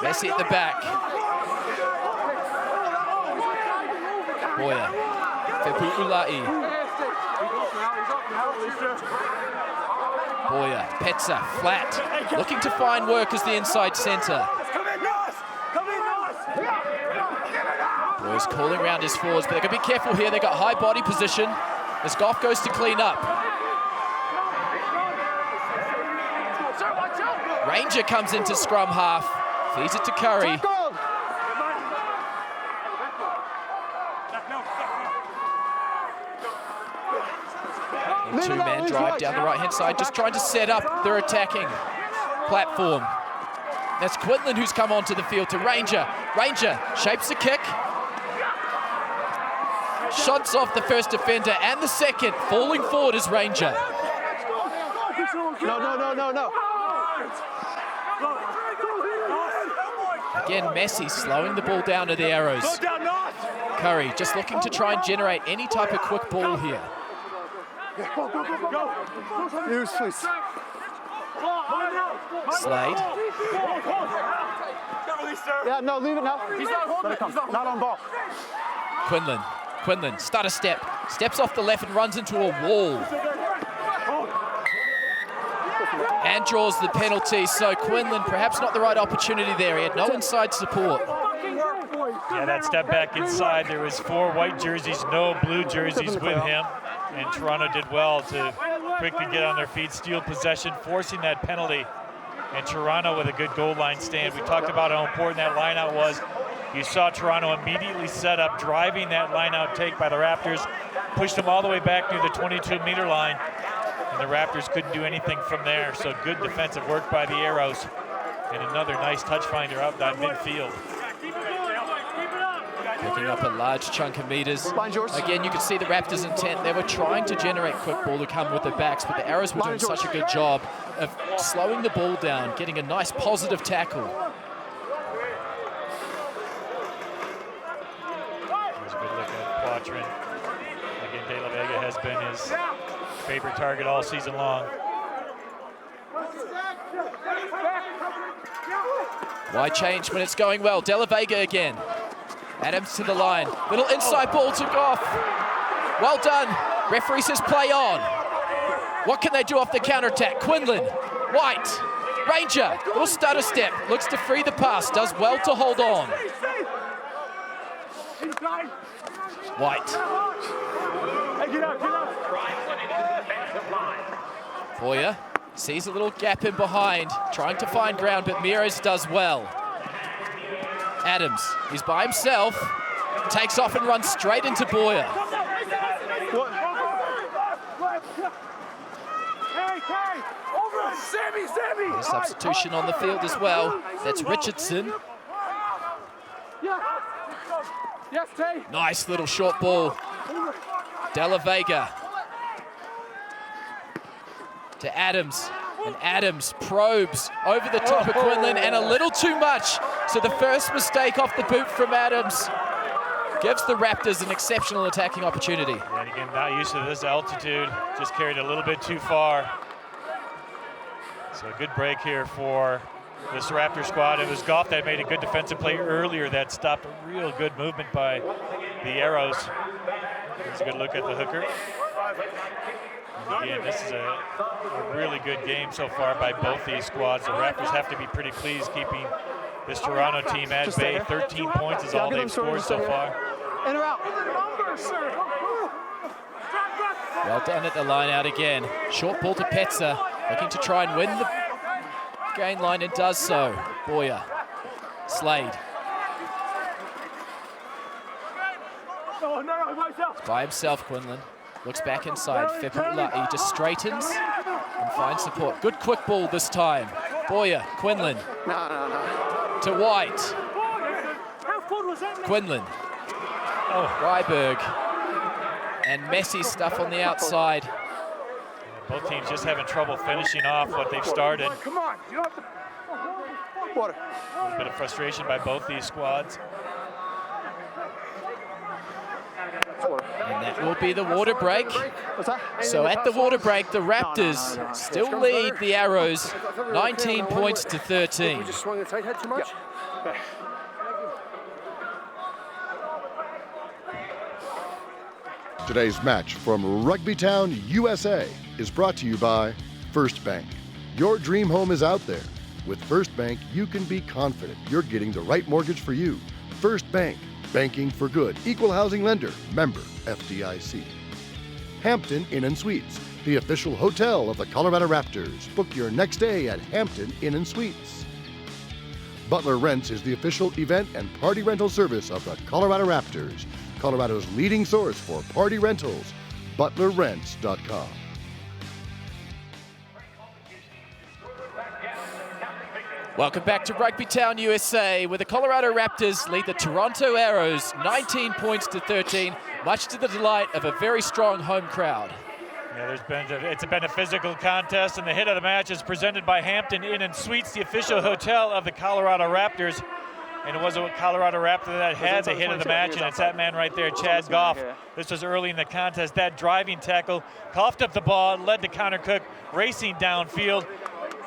Messi at the back. Boya. Fepulula'i. Boya. Petsa. Flat. Looking to find work as the inside centre. Boya's calling around his forwards, but they're going to be careful here. They've got high body position as Goff goes to clean up. Ranger comes into scrum half. Feeds it to Curry. Two-man drive down the right-hand side, just trying to set up their attacking platform. That's Quinlan who's come onto the field to Ranger. Ranger shapes a kick. Shots off the first defender and the second. Falling forward is Ranger. No. Again, Messi slowing the ball down to the Arrows. Curry just looking to try and generate any type of quick ball here. Use, please. Slade. Yeah, no, leave it now. Let it come. Not on ball. Quinlan, stutter step. Steps off the left and runs into a wall. And draws the penalty, so Quinlan perhaps not the right opportunity there. He had no inside support. Yeah, that step back inside. There was 4 white jerseys, no blue jerseys with him. And Toronto did well to quickly get on their feet, steal possession, forcing that penalty. And Toronto with a good goal line stand. We talked about how important that line out was. You saw Toronto immediately set up, driving that line out take by the Raptors, pushed them all the way back near the 22-meter line. And the Raptors couldn't do anything from there. So good defensive work by the Arrows. And another nice touch finder out that midfield. Picking up a large chunk of meters. Again, you could see the Raptors' intent. They were trying to generate quick ball to come with their backs, but the Arrows were doing such a good job of slowing the ball down, getting a nice positive tackle. Here's a good look at Quatrin. Again, De La Vega has been his favorite target all season long. Why change when it's going well? De La Vega again. Adams to the line. Little inside ball to Goff. Well done. Referee says play on. What can they do off the counter-attack? Quinlan. White. Ranger. Little stutter step. Looks to free the pass. Does well to hold on. White. Boya sees a little gap in behind. Trying to find ground, but Miros does well. Adams, he's by himself, takes off and runs straight into Boya. A substitution on the field as well. That's Richardson. Nice little short ball. De La Vega to Adams. And Adams probes over the top of Quinlan and a little too much. So the first mistake off the boot from Adams gives the Raptors an exceptional attacking opportunity. And again, not used to this altitude, just carried a little bit too far. So a good break here for this Raptor squad. It was Goff that made a good defensive play earlier that stopped a real good movement by the Arrows. Here's a good look at the hooker. And again, this is a really good game so far by both these squads. The Raptors have to be pretty pleased keeping this Toronto team at bay. 13 points is all they've scored so far. In or out. Well done at the line out again. Short ball to Petsa, looking to try and win the gain line and does so. Boya, Slade. Oh, no, myself. By himself, Quinlan. Looks back inside. Fepula'i just straightens and finds support. Good quick ball this time. Boyer, Quinlan. To White. Quinlan. Ryberg. And messy stuff on the outside. Both teams just having trouble finishing off what they've started. Come on. Water. A little bit of frustration by both these squads. And that will be the water break. So at the water break, the Raptors still lead the Arrows 19 points to 13. You just swung the tight head too much? Today's match from Rugby Town, USA is brought to you by First Bank. Your dream home is out there. With First Bank, you can be confident you're getting the right mortgage for you. First Bank, banking for good. Equal housing lender, member FDIC. Hampton Inn & Suites, the official hotel of the Colorado Raptors. Book your next stay at Hampton Inn & Suites. Butler Rents is the official event and party rental service of the Colorado Raptors. Colorado's leading source for party rentals, butlerrents.com. Welcome back to Rugby Town, USA, where the Colorado Raptors lead the Toronto Arrows 19 points to 13, much to the delight of a very strong home crowd. Yeah, it's been a physical contest, and the hit of the match is presented by Hampton Inn & Suites, the official hotel of the Colorado Raptors. And it was a Colorado Raptor that had the hit of the match, and it's that man right there, Chad Goff. This was early in the contest. That driving tackle, coughed up the ball, led to Connor Cook racing downfield.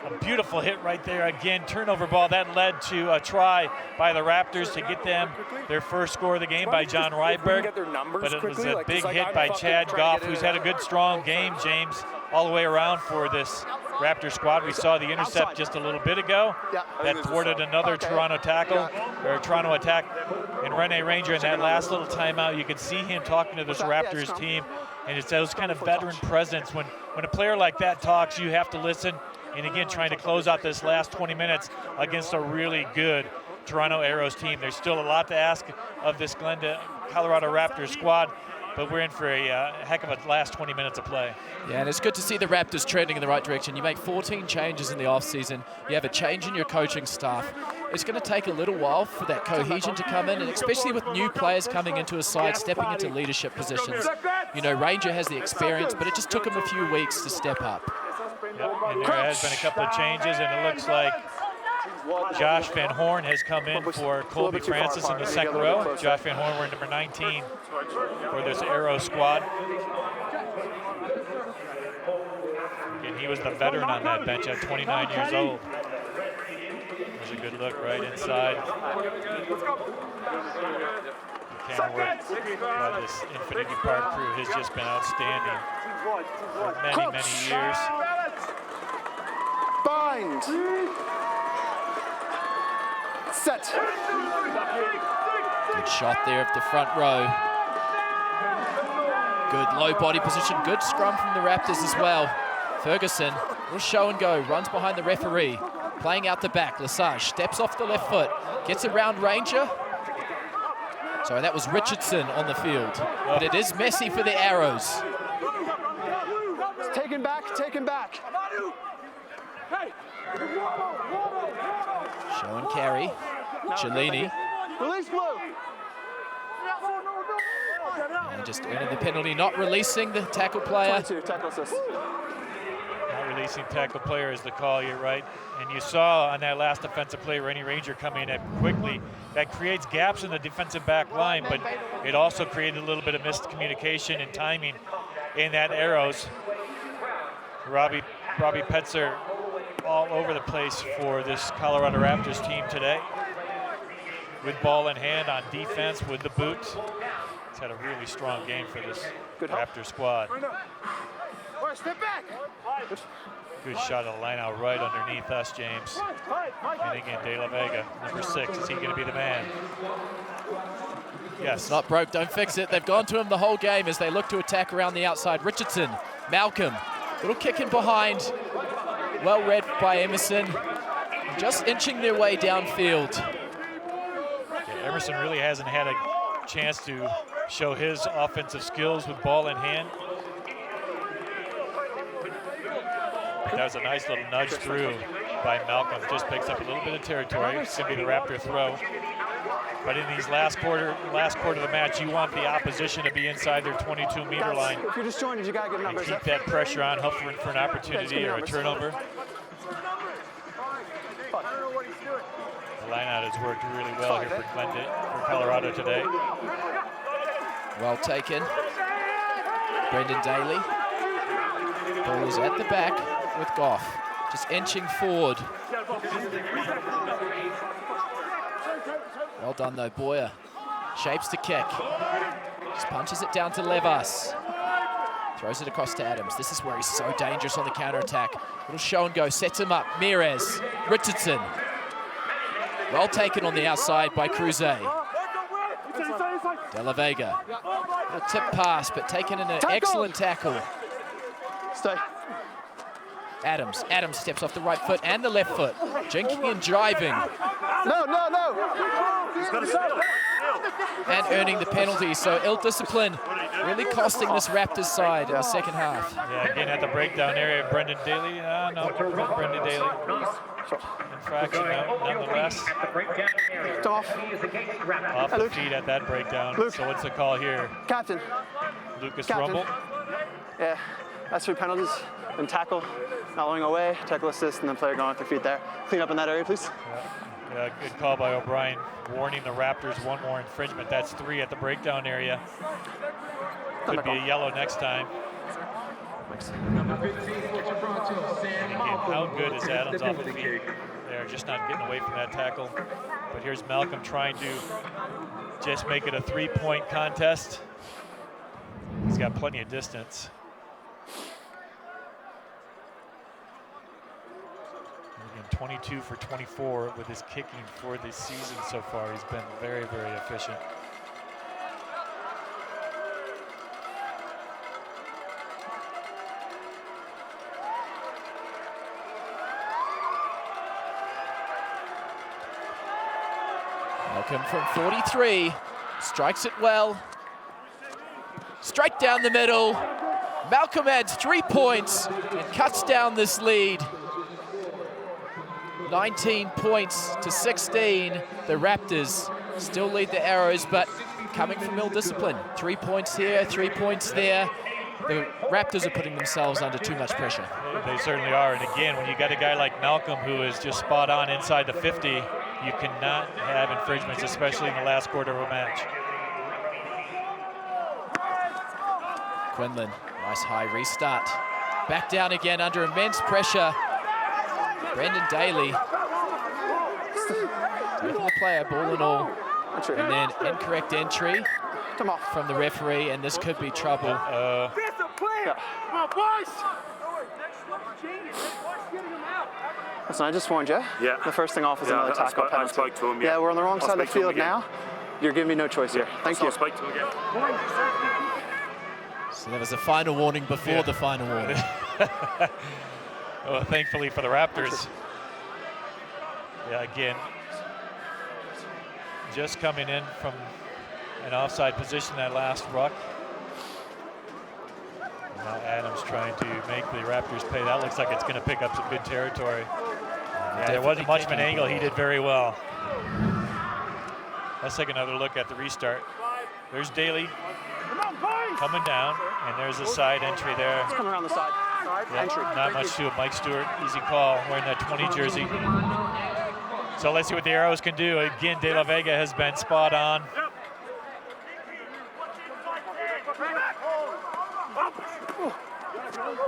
A beautiful hit right there. Again, turnover ball. That led to a try by the Raptors to get them their first score of the game by John Ryberg. But it was a big hit by Chad Goff, who's had a good, strong game, James, all the way around for this Raptor squad. We saw the intercept just a little bit ago. That thwarted another Toronto tackle, or Toronto attack. And Rene Ranger in that last little timeout, you could see him talking to this Raptors team. And it's those kind of veteran presence. When a player like that talks, you have to listen. And again, trying to close out this last 20 minutes against a really good Toronto Arrows team. There's still a lot to ask of this Colorado Raptors squad, but we're in for a heck of a last 20 minutes of play. Yeah, and it's good to see the Raptors trending in the right direction. You make 14 changes in the offseason. You have a change in your coaching staff. It's going to take a little while for that cohesion to come in, and especially with new players coming into a side, stepping into leadership positions. You know, Ranger has the experience, but it just took him a few weeks to step up. Yep, and there has been a couple of changes, and it looks like Josh Van Horn has come in for Colby Francis in the second row. Josh Van Horn wearing number 19 for this Arrow squad. And he was the veteran on that bench at 29 years old. There's a good look right inside. The camera work by this Infinity Park crew has just been outstanding for many, many years. Bind. Set. Good shot there of the front row. Good low body position. Good scrum from the Raptors as well. Ferguson will show and go. Runs behind the referee. Playing out the back. Lesage steps off the left foot. Gets around Ranger. Sorry, that was Richardson on the field. But it is messy for the Arrows. Taken back, taken back. Show and carry. Cellini. Release blue. And just earning the penalty, not releasing the tackle player. Tackle assist. Not releasing tackle player is the call, you're right. And you saw on that last defensive play, Rennie Ranger coming in quickly. That creates gaps in the defensive back line, but it also created a little bit of missed communication and timing in that Arrows. Robbie Petzer all over the place for this Colorado Raptors team today. With ball in hand on defense with the boot. He's had a really strong game for this Raptor squad. Step back. Good shot of the line out right underneath us, James. And again, De La Vega, number 6. Is he going to be the man? Yes. It's not broke, don't fix it. They've gone to him the whole game as they look to attack around the outside. Richardson, Malcolm, little kick in behind. Well read by Emerson. Just inching their way downfield. Yeah, Emerson really hasn't had a chance to show his offensive skills with ball in hand. That was a nice little nudge through by Malcolm. Just picks up a little bit of territory. It's going to be the Raptor throw. But in these last quarter of the match, you want the opposition to be inside their 22-meter line. If you're disjointed, you got to get numbers. And keep that pressure on, hope for an opportunity or a turnover. The line-out has worked really well here for Colorado today. Well taken. Brendan Daly. Ball is at the back with Goff. Just inching forward. Well done though, Boyer. Shapes the kick. Just punches it down to Levas. Throws it across to Adams. This is where he's so dangerous on the counter-attack. Little show and go, sets him up. Mires, Richardson. Well taken on the outside by Cruzet. De La Vega. A tip pass, but taken in an excellent tackle. Stay. Adams steps off the right foot and the left foot. Jinking and driving. No. And earning the penalty, so ill-discipline really costing this Raptors side in the second half. Yeah, again at the breakdown area, Brendan Daly. No, Brendan Daly. Infraction nonetheless. Off the feet at that breakdown. Luke. So what's the call here? Captain. Lucas Captain. Rumble. Yeah, that's 3 penalties. Then tackle, not going away, tackle assist, and then player going off their feet there. Clean up in that area, please. Yeah, good call by O'Brien, warning the Raptors one more infringement. That's 3 at the breakdown area. Could be a yellow next time. And again, how good is Adams off the feet? They're just not getting away from that tackle. But here's Malcolm trying to just make it a 3-point contest. He's got plenty of distance. Again, 22 for 24 with his kicking for this season so far. He's been very, very efficient. Malcolm from 43, strikes it well. Straight down the middle. Malcolm adds 3 points and cuts down this lead. 19 points to 16. The Raptors still lead the Arrows, but coming from ill discipline. 3 points here, 3 points there. The Raptors are putting themselves under too much pressure. They certainly are, and again, when you got a guy like Malcolm who is just spot on inside the 50, you cannot have infringements, especially in the last quarter of a match. Quinlan, nice high restart. Back down again under immense pressure. Brendan Daly taking the player, ball and all. And then incorrect entry from the referee, and this could be trouble. Listen, I just warned you. Yeah. The first thing off is another tackle penalty. I spoke to him, yeah, we're on the wrong side of the field now. You're giving me no choice here. Thank you. I spoke to him again. So there was a final warning before the final warning. Well, thankfully for the Raptors. Yeah, again, just coming in from an offside position that last ruck. Now Adams trying to make the Raptors pay. That looks like it's going to pick up some good territory. Yeah, there wasn't much of an angle. He did very well. Let's take another look at the restart. There's Daly coming down, and there's a side entry there. Let's come around the side. Yeah, Entry. not much to it. Mike Stewart, easy call, wearing that 20 jersey. So let's see what the Arrows can do. Again, De La Vega has been spot on.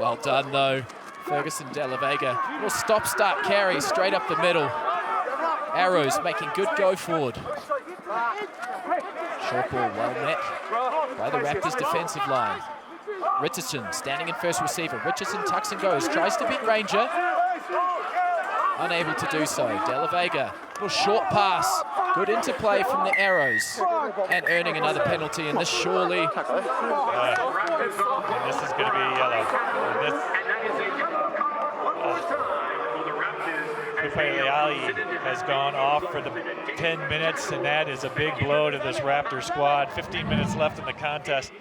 Well done though, Ferguson De La Vega. Little stop-start carry straight up the middle. Arrows making good go forward. Short ball well met by the Raptors defensive line. Richardson standing in first receiver. Richardson tucks and goes, tries to beat Ranger. Unable to do so. De La Vega, little short pass. Good interplay from the Arrows. And earning another penalty, and this surely... and this is going to be yellow. Kupeleali has gone off for the 10 minutes, and that is a big blow to this Raptor squad. 15 minutes left in the contest.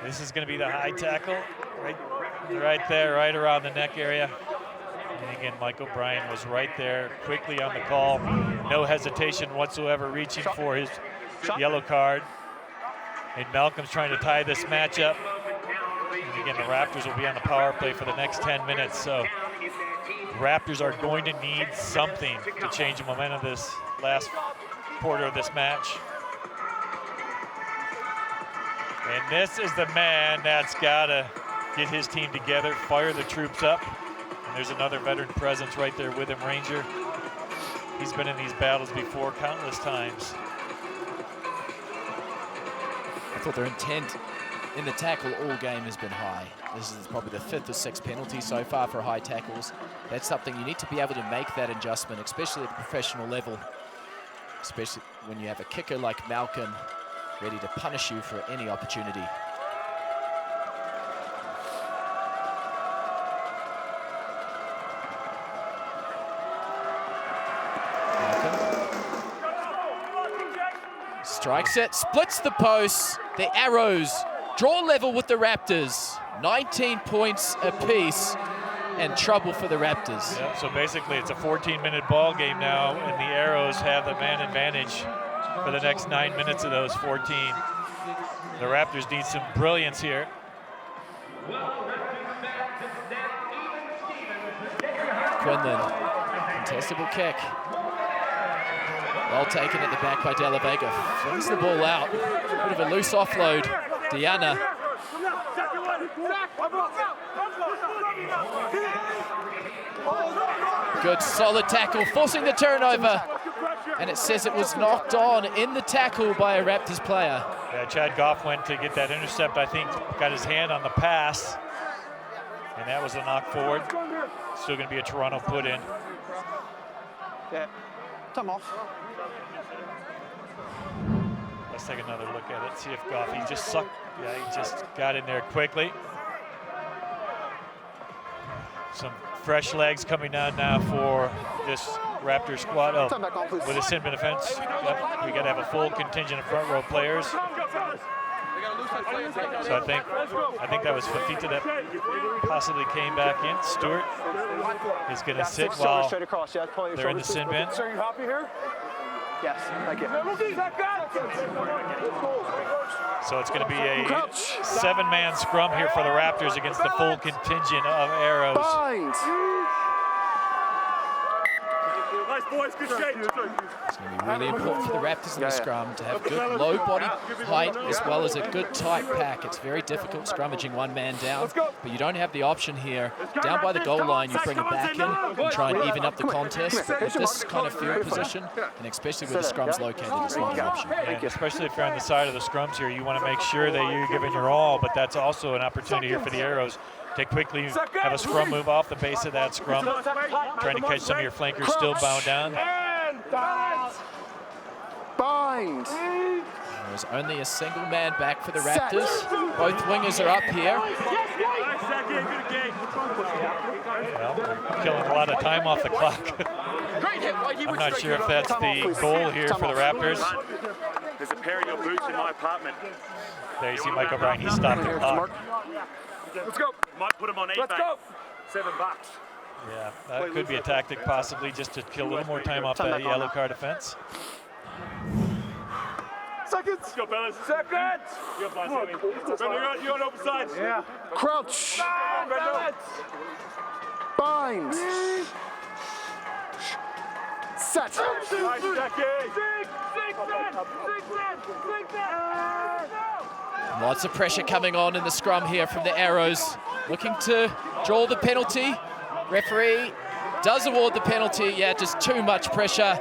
This is going to be the high tackle right Right there, right around the neck area. And again, Mike O'Brien was right there, quickly on the call. No hesitation whatsoever, reaching for his yellow card. And Malcolm's trying to tie this match up. And again, the Raptors will be on the power play for the next 10 minutes. So Raptors are going to need something to change the momentum of this last quarter of this match. And this is the man that's got to get his team together, fire the troops up. And there's another veteran presence right there with him, Ranger. He's been in these battles before countless times. I thought their intent in the tackle all game has been high. This is probably the 5th or 6th penalty so far for high tackles. That's something you need to be able to make that adjustment, especially at the professional level, especially when you have a kicker like Malcolm ready to punish you for any opportunity. Strikes it, splits the post. The Arrows draw level with the Raptors. 19 points apiece and trouble for the Raptors. Yep, so basically it's a 14-minute ball game now, and the Arrows have the man advantage for the next 9 minutes of those 14. The Raptors need some brilliance here. Quinlan, contestable kick. Well taken at the back by De La Vega. Flings the ball out. Bit of a loose offload. Diana. Good solid tackle, forcing the turnover. And it says it was knocked on in the tackle by a Raptors player. Yeah, Chad Goff went to get that intercept, I think, got his hand on the pass. And that was a knock forward. Still gonna be a Toronto put in. Yeah, time off. Let's take another look at it, see if Goff, he just sucked. Yeah, he just got in there quickly. Some fresh legs coming down now for this Raptor squad. Oh, with a Sinbin offense. Yep, we got to have a full contingent of front row players. So I think that was Fafita that possibly came back in. Stewart is going to sit while they're in the Sinbin. Sir, you happy here? Yes, thank you. So it's going to be a 7-man scrum here for the Raptors against the full contingent of Arrows. Bind. Nice boys, good shape. It's going to be really important for the Raptors in the scrum to have good low body height as well as a good tight pack. It's very difficult scrummaging one man down, but you don't have the option here. Down by the goal line, you bring it back in and try and even up the contest. With this kind of field position, and especially where the scrum's located, it's not an option. And especially if you're on the side of the scrums here, you want to make sure that you're giving your all, but that's also an opportunity here for the Arrows to quickly have a scrum move off the base of that scrum, trying to catch some of your flankers still bound down. Bind. There's only a single man back for the Raptors. Both wingers are up here. Well, they're killing a lot of time off the clock. I'm not sure if that's the goal here for the Raptors. There's a pair of your boots in my apartment. There you see Mike O'Brien, he stopped the clock. Let's go. Might put them on eBay. Let's go. $7. Yeah, that could be a tactic possibly just to kill a little more time off that yellow card offense. Seconds. Let's go, fellas. Seconds. You're on open sides. Yeah. Crouch. Bind. Set. Nice, Jackie. Lots of pressure coming on in the scrum here from the Arrows. Looking to draw the penalty. Referee does award the penalty. Yeah, just too much pressure.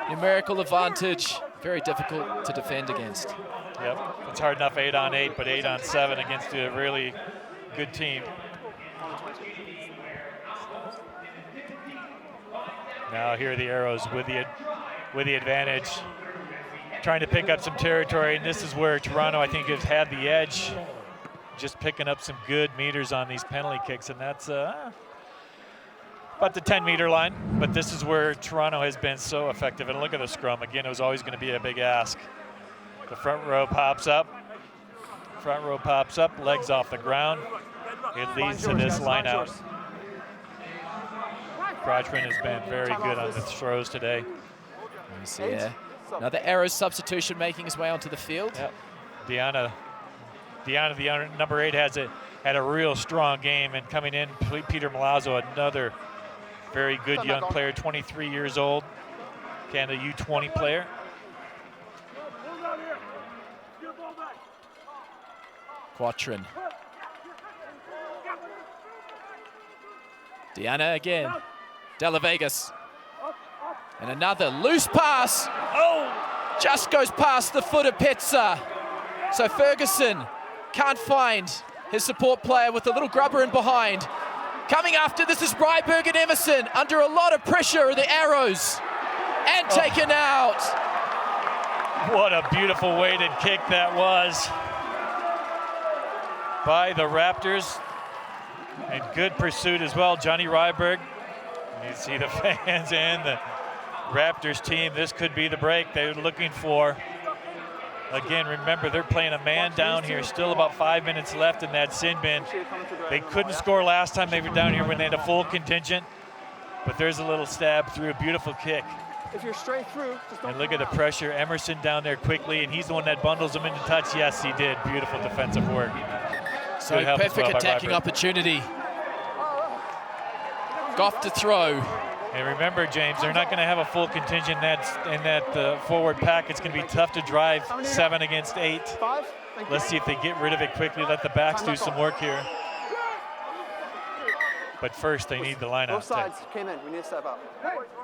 Numerical advantage. Very difficult to defend against. Yep, it's hard enough 8-on-8, but 8-on-7 against a really good team. Now here are the Arrows with the advantage, trying to pick up some territory, and this is where Toronto, I think, has had the edge, just picking up some good meters on these penalty kicks, and that's about the 10-meter line, but this is where Toronto has been so effective. And look at the scrum. Again, it was always going to be a big ask. The front row pops up, legs off the ground. it leads to this line out. Crotchman has been very good on the throws today. Let me see here. Another Arrows substitution making his way onto the field. Yep. Deanna, the number 8, had a real strong game, and coming in, Peter Malazzo, another very good young player, 23 years old, Canada U20 player. Quatrin. Deanna again. Della Vegas. And another loose pass. Oh! Just goes past the foot of Petza. So Ferguson can't find his support player with a little grubber in behind. Coming after this is Ryberg and Emerson under a lot of pressure of the Arrows. And taken out. What a beautiful weighted kick that was by the Raptors. And good pursuit as well, Johnny Ryberg. You see the fans and the Raptors team. This could be the break they're looking for. Again, remember, they're playing a man down here. Still about 5 minutes left in that sin bin. They couldn't score last time they were down here when they had a full contingent. But there's a little stab through, a beautiful kick. If you're straight through, just don't. And look at the pressure. Emerson down there quickly, and he's the one that bundles him into touch. Yes, he did. Beautiful defensive work. So perfect attacking opportunity. Goff to throw. And remember, James, they're not going to have a full contingent in that forward pack. It's going to be tough to drive 7 against 8. Let's see if they get rid of it quickly. Let the backs do some work here. But first, they need the line out. Both sides came in. We need to step up.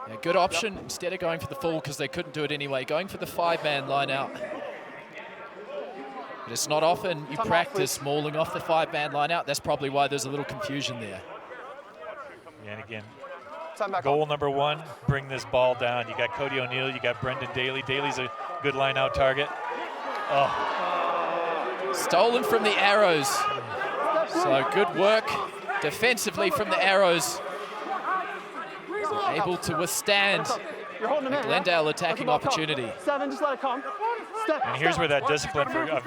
Yeah, good option. Instead of going for the full because they couldn't do it anyway, going for the 5-man line out. But it's not often you practice mauling off the 5-man line out. That's probably why there's a little confusion there. And again, goal number 1, bring this ball down. You got Cody O'Neill, you got Brendan Daly. Daly's a good line out target. Oh. Stolen from the Arrows. So good work defensively from the Arrows. So able to withstand the Glendale attacking opportunity. 7, just let it come. Step, and here's where that discipline for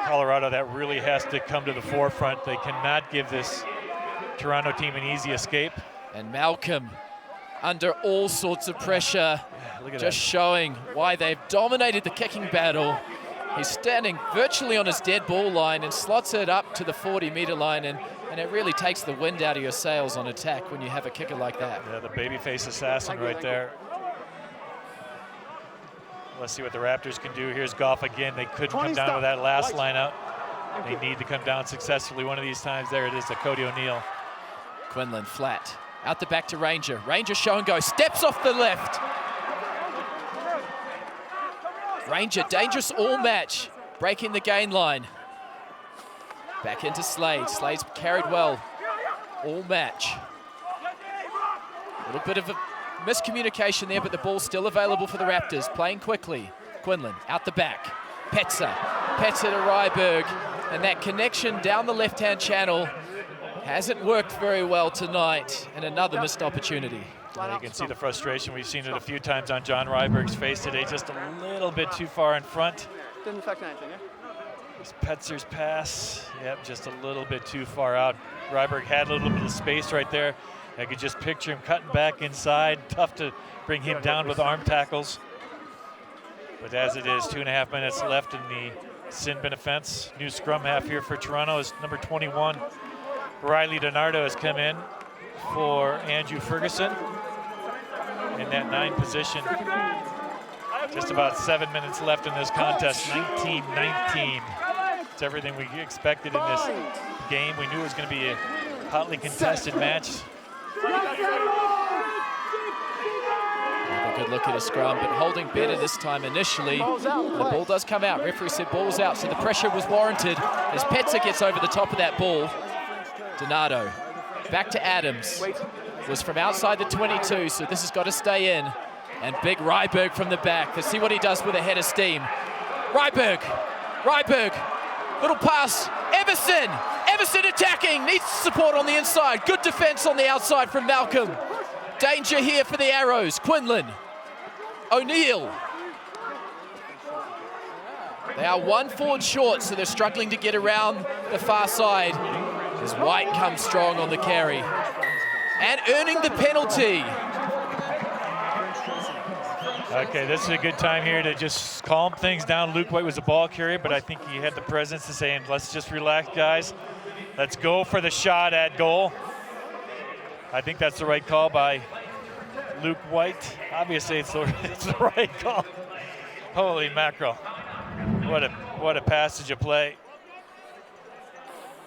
Colorado, that really has to come to the forefront. They cannot give this Toronto team an easy escape. And Malcolm under all sorts of pressure, just showing why they've dominated the kicking battle. He's standing virtually on his dead ball line and slots it up to the 40-meter line, and it really takes the wind out of your sails on attack when you have a kicker like that. Yeah, the babyface assassin right there. Let's see what the Raptors can do. Here's Goff again. They couldn't come down with that last line out. They need to come down successfully one of these times. There it is, to Cody O'Neill. Quinlan flat. Out the back to Ranger. Ranger show and go. Steps off the left. Ranger, dangerous all match. Breaking the gain line. Back into Slade. Slade's carried well. All match. A little bit of a miscommunication there, but the ball's still available for the Raptors. Playing quickly. Quinlan out the back. Petza. Petza to Ryberg. And that connection down the left-hand channel hasn't worked very well tonight, and another missed opportunity. Well, you can see the frustration. We've seen it a few times on John Ryberg's face today, just a little bit too far in front. Didn't affect anything, yeah? There's Petzer's pass. Yep, just a little bit too far out. Ryberg had a little bit of space right there. I could just picture him cutting back inside. Tough to bring him down with arm tackles. But as it is, 2.5 minutes left in the sin bin offense. New scrum half here for Toronto is number 21. Riley Donardo has come in for Andrew Ferguson in that 9 position. Just about 7 minutes left in this contest, 19-19. It's everything we expected in this game. We knew it was going to be a hotly contested match. Have a good look at a scrum, but holding better this time initially. The ball does come out. Referee said ball's out, so the pressure was warranted as Petzer gets over the top of that ball. Donato back to Adams. Was from outside the 22, so this has got to stay in. And big Ryberg from the back. Let's see what he does with a head of steam. Ryberg, little pass. Everson attacking, needs support on the inside. Good defense on the outside from Malcolm. Danger here for the Arrows. Quinlan, O'Neill. They are 1 forward short, so they're struggling to get around the far side. As White comes strong on the carry. And earning the penalty. Okay, this is a good time here to just calm things down. Luke White was a ball carrier, but I think he had the presence to say, let's just relax, guys. Let's go for the shot at goal. I think that's the right call by Luke White. Obviously, it's the right call. Holy mackerel. What a passage of play.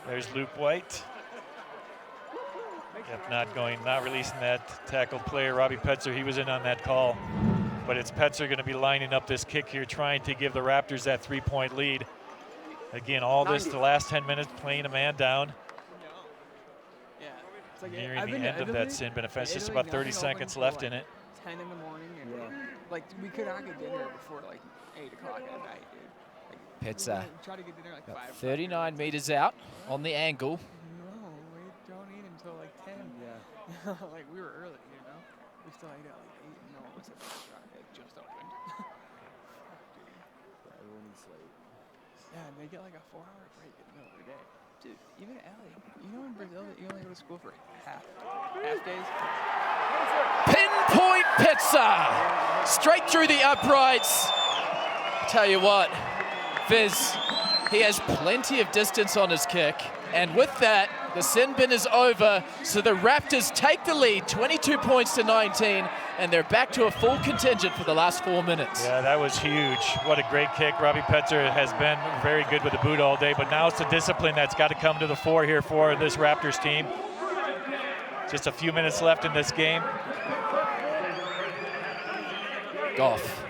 There's Luke White. Yep, not releasing that tackled player, Robbie Petzer. He was in on that call. But it's Petzer going to be lining up this kick here, trying to give the Raptors that 3-point lead. Again, all this, the last 10 minutes, playing a man down. Nearing the end of that sin benefit. Just about 30 seconds left in it. 10 in the morning. And like, we could not get dinner before like 8 o'clock at night, dude. Like, Petzer, try to get dinner like 5 39 meters out on the angle. No, we don't eat until like 10. Yeah. Like, we were early, you know? We still ate at like 8. No, what's the restaurant? It just opened. Everyone eats late. Yeah, and they get like a 4-hour break in the middle of the day. Dude, even Allie, you know in Brazil that you only go to school for half days? Pinpoint Petzer! Straight through the uprights. Tell you what, Viz, he has plenty of distance on his kick. And with that, the sin bin is over. So the Raptors take the lead, 22 points to 19, and they're back to a full contingent for the last 4 minutes. Yeah, that was huge. What a great kick. Robbie Petzer has been very good with the boot all day, but now it's the discipline that's got to come to the fore here for this Raptors team. Just a few minutes left in this game. Goff.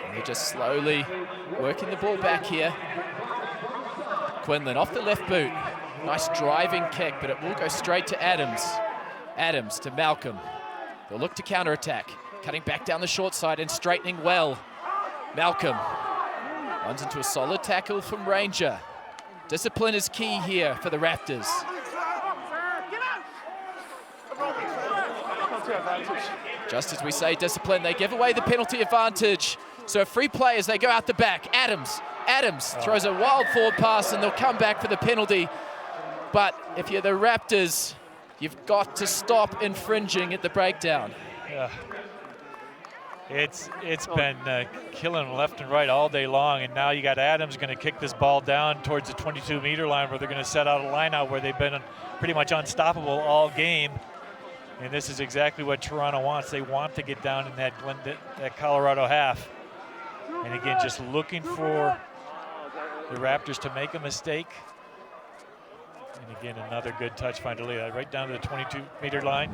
And they're just slowly working the ball back here. Quinlan off the left boot. Nice driving kick, but it will go straight to Adams. Adams to Malcolm. They'll look to counterattack. Cutting back down the short side and straightening well. Malcolm runs into a solid tackle from Ranger. Discipline is key here for the Raptors. Just as we say discipline, they give away the penalty advantage. So a free play as they go out the back. Adams throws a wild forward pass and they'll come back for the penalty. But if you're the Raptors, you've got to stop infringing at the breakdown. Yeah. It's been killing left and right all day long, and now you got Adams going to kick this ball down towards the 22-meter line where they're going to set out a line out where they've been pretty much unstoppable all game. And this is exactly what Toronto wants. They want to get down in that Colorado half. And again, just looking for the Raptors to make a mistake. And again, another good touch find to lead right down to the 22-meter line.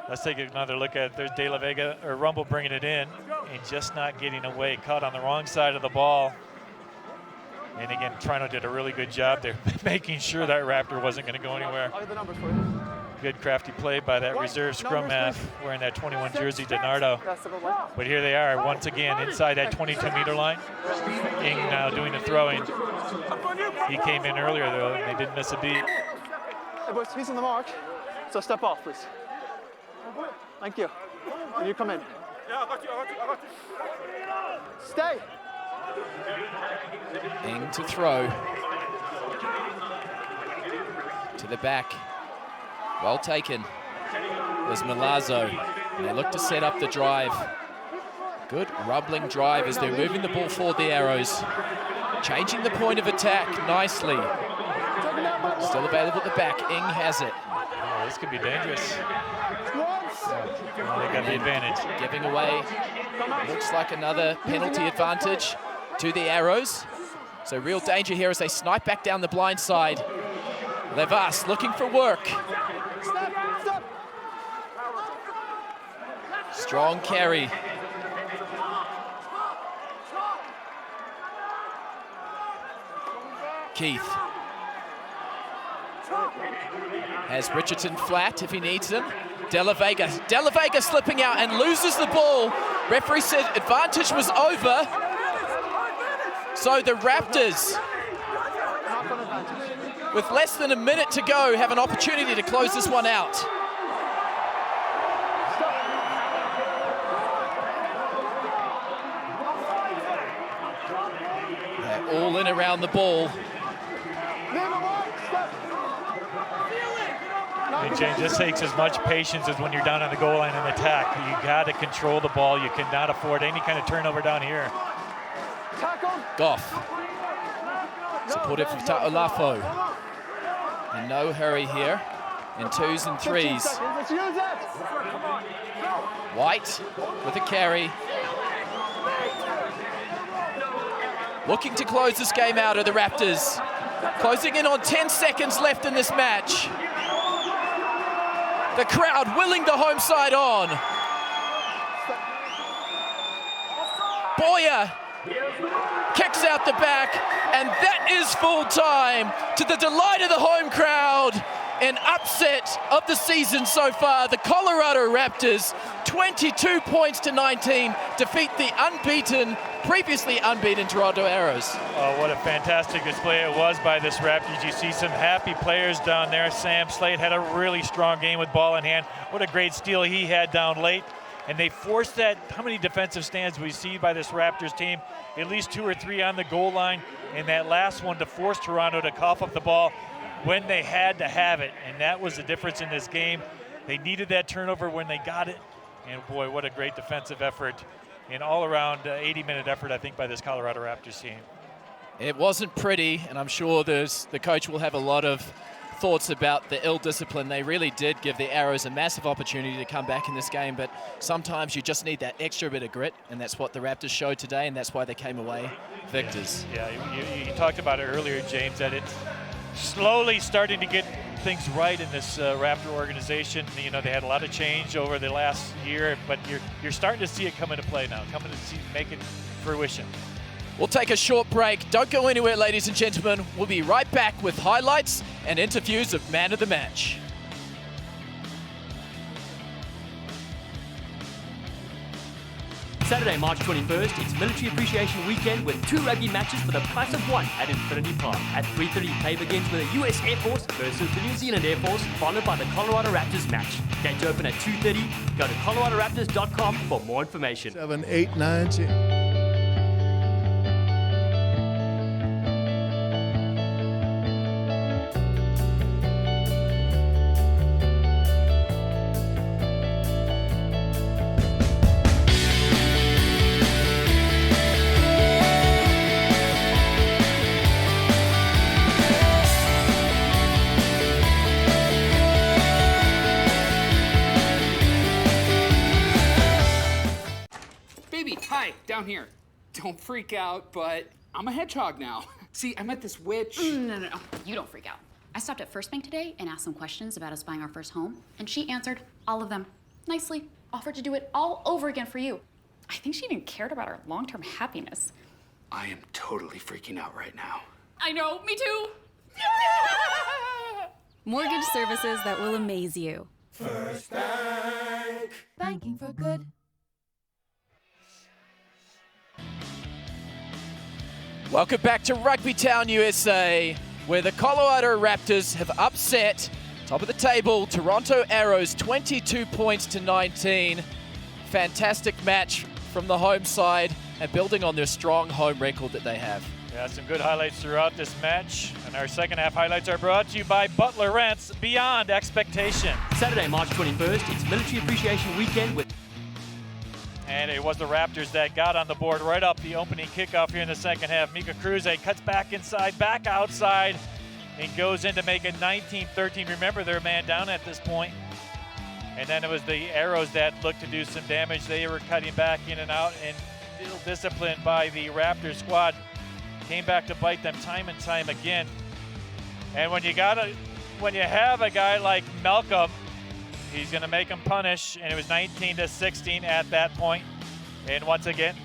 Let's take another look at it. There's De La Vega, or Rumble bringing it in and just not getting away. Caught on the wrong side of the ball. And again, Toronto did a really good job there, making sure that Raptor wasn't going to go anywhere. I'll get the numbers for you. Good crafty play by that reserve scrum half wearing that 21 jersey, DiNardo. But here they are once again inside that 22-meter line. Ing now doing the throwing. He came in earlier though, and they didn't miss a beat. Hey boys, he's on the mark. So step off, please. Thank you. And you come in. Yeah, I got you. Stay. Ing to throw. To the back. Well taken. There's Milazzo. And they look to set up the drive. Good rumbling drive as they're moving the ball forward, the Arrows. Changing the point of attack nicely. Still available at the back. Ing has it. Oh, this could be dangerous. They got the advantage. Giving away, looks like another penalty advantage to the Arrows. So real danger here as they snipe back down the blind side. Levas looking for work. Strong carry. Keith has Richardson flat if he needs him. De La Vega slipping out and loses the ball. Referee said advantage was over. So the Raptors, with less than a minute to go, have an opportunity to close this one out. They're all discipline around the ball. Hey, James, this takes as much patience as when you're down on the goal line and attack. You got to control the ball. You cannot afford any kind of turnover down here. Goff. Supported for Ta'olafo. In no hurry here. In 2s and 3s. White with a carry. Looking to close this game out of the Raptors. Closing in on 10 seconds left in this match. The crowd willing the home side on. Boyer kicks out the back, and that is full time to the delight of the home crowd. An upset of the season so far. The Colorado Raptors, 22 points to 19, defeat the previously unbeaten Toronto Arrows. Oh, what a fantastic display it was by this Raptors. You see some happy players down there. Sam Slade had a really strong game with ball in hand. What a great steal he had down late. And they forced that. How many defensive stands we see by this Raptors team? At least 2 or 3 on the goal line. And that last one to force Toronto to cough up the ball when they had to have it. And that was the difference in this game. They needed that turnover when they got it. And boy, what a great defensive effort. An all-around 80-minute effort, I think, by this Colorado Raptors team. It wasn't pretty, and I'm sure the coach will have a lot of thoughts about the ill discipline. They really did give the Arrows a massive opportunity to come back in this game, but sometimes you just need that extra bit of grit, and that's what the Raptors showed today, and that's why they came away victors. Yeah, you talked about it earlier, James, that it's slowly starting to get things right in this Raptor organization. You know, they had a lot of change over the last year, but you're starting to see it come into play now, make it fruition. We'll take a short break. Don't go anywhere, ladies and gentlemen. We'll be right back with highlights and interviews of Man of the Match. Saturday, March 21st, it's Military Appreciation Weekend with 2 rugby matches for the price of 1 at Infinity Park. At 3:30, play begins with the US Air Force versus the New Zealand Air Force, followed by the Colorado Raptors match. Gates open at 2:30. Go to coloradoraptors.com for more information. 7, 8, 9, 10. Down here. Don't freak out, but I'm a hedgehog now. See, I met this witch. No. You don't freak out. I stopped at First Bank today and asked some questions about us buying our first home, and she answered all of them nicely, offered to do it all over again for you. I think she even cared about our long-term happiness. I am totally freaking out right now. I know, me too. Mortgage services that will amaze you. First Bank. Banking for good. Welcome back to Rugby Town, USA, where the Colorado Raptors have upset, top of the table, Toronto Arrows, 22 points to 19. Fantastic match from the home side and building on their strong home record that they have. Yeah, some good highlights throughout this match. And our second half highlights are brought to you by Butler Rents, Beyond Expectation. Saturday, March 21st, it's Military Appreciation Weekend with... And it was the Raptors that got on the board right up the opening kickoff here in the second half. Mika Cruz cuts back inside, back outside, and goes in to make it 19-13. Remember, they're man down at this point. And then it was the Arrows that looked to do some damage. They were cutting back in and out, and still disciplined by the Raptors squad. Came back to bite them time and time again. And when you have a guy like Malcolm, he's going to make him punish, and it was 19-16 at that point. And once again,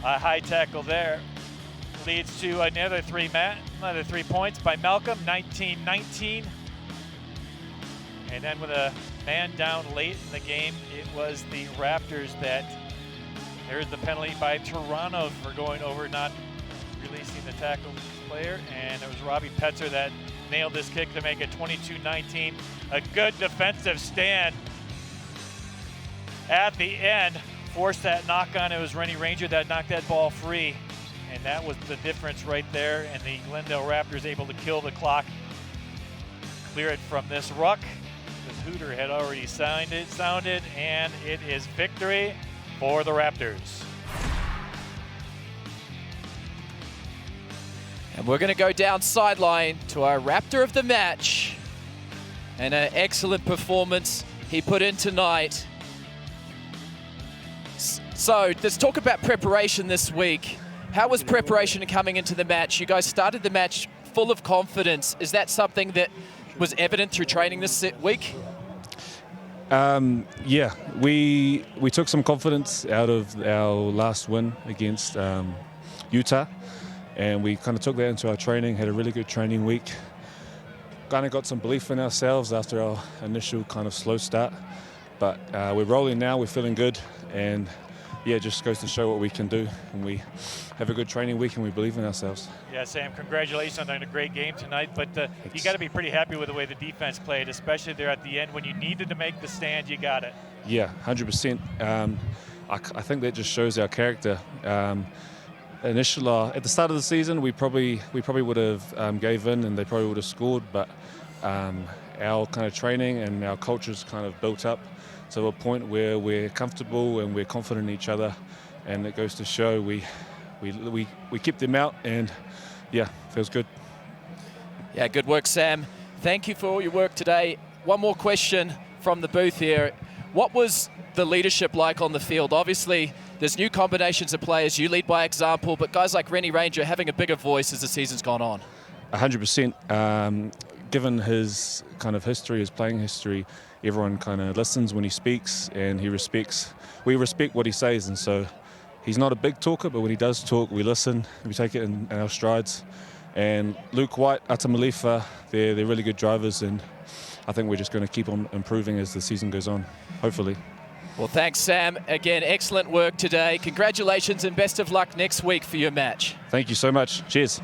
a high tackle there leads to another 3 points by Malcolm, 19-19. And then with a man down late in the game, it was the Raptors that, there's the penalty by Toronto for going over, not releasing the tackle player. And it was Robbie Petzer that nailed this kick to make it 22-19. A good defensive stand at the end. Forced that knock on. It was Rennie Ranger that knocked that ball free. And that was the difference right there. And the Glendale Raptors able to kill the clock, clear it from this ruck. The hooter had already sounded, and it is victory for the Raptors. And we're going to go down sideline to our Raptor of the match. And an excellent performance he put in tonight. So let's talk about preparation this week. How was preparation coming into the match? You guys started the match full of confidence. Is that something that was evident through training this week? Yeah, we took some confidence out of our last win against Utah, and we kind of took that into our training, had a really good training week. Kind of got some belief in ourselves after our initial kind of slow start. But we're rolling now, we're feeling good, and yeah, it just goes to show what we can do. And we have a good training week and we believe in ourselves. Yeah, Sam, congratulations on a great game tonight, but you got to be pretty happy with the way the defense played, especially there at the end when you needed to make the stand, you got it. Yeah, 100%. I think that just shows our character. Initially, at the start of the season, we probably would have gave in and they probably would have scored, but our kind of training and our culture's kind of built up to a point where we're comfortable and we're confident in each other, and it goes to show we kept them out, and yeah, feels good. Yeah, good work, Sam. Thank you for all your work today. One more question from the booth here. What was the leadership like on the field? Obviously, there's new combinations of players. You lead by example, but guys like Rennie Ranger having a bigger voice as the season's gone on. 100%. Given his kind of history, his playing history, everyone kind of listens when he speaks, and we respect what he says, and so he's not a big talker, but when he does talk, we listen, we take it in our strides. And Luke White, Ata Malifa, they're really good drivers, and I think we're just going to keep on improving as the season goes on, hopefully. Well, thanks, Sam. Again, excellent work today. Congratulations and best of luck next week for your match. Thank you so much. Cheers.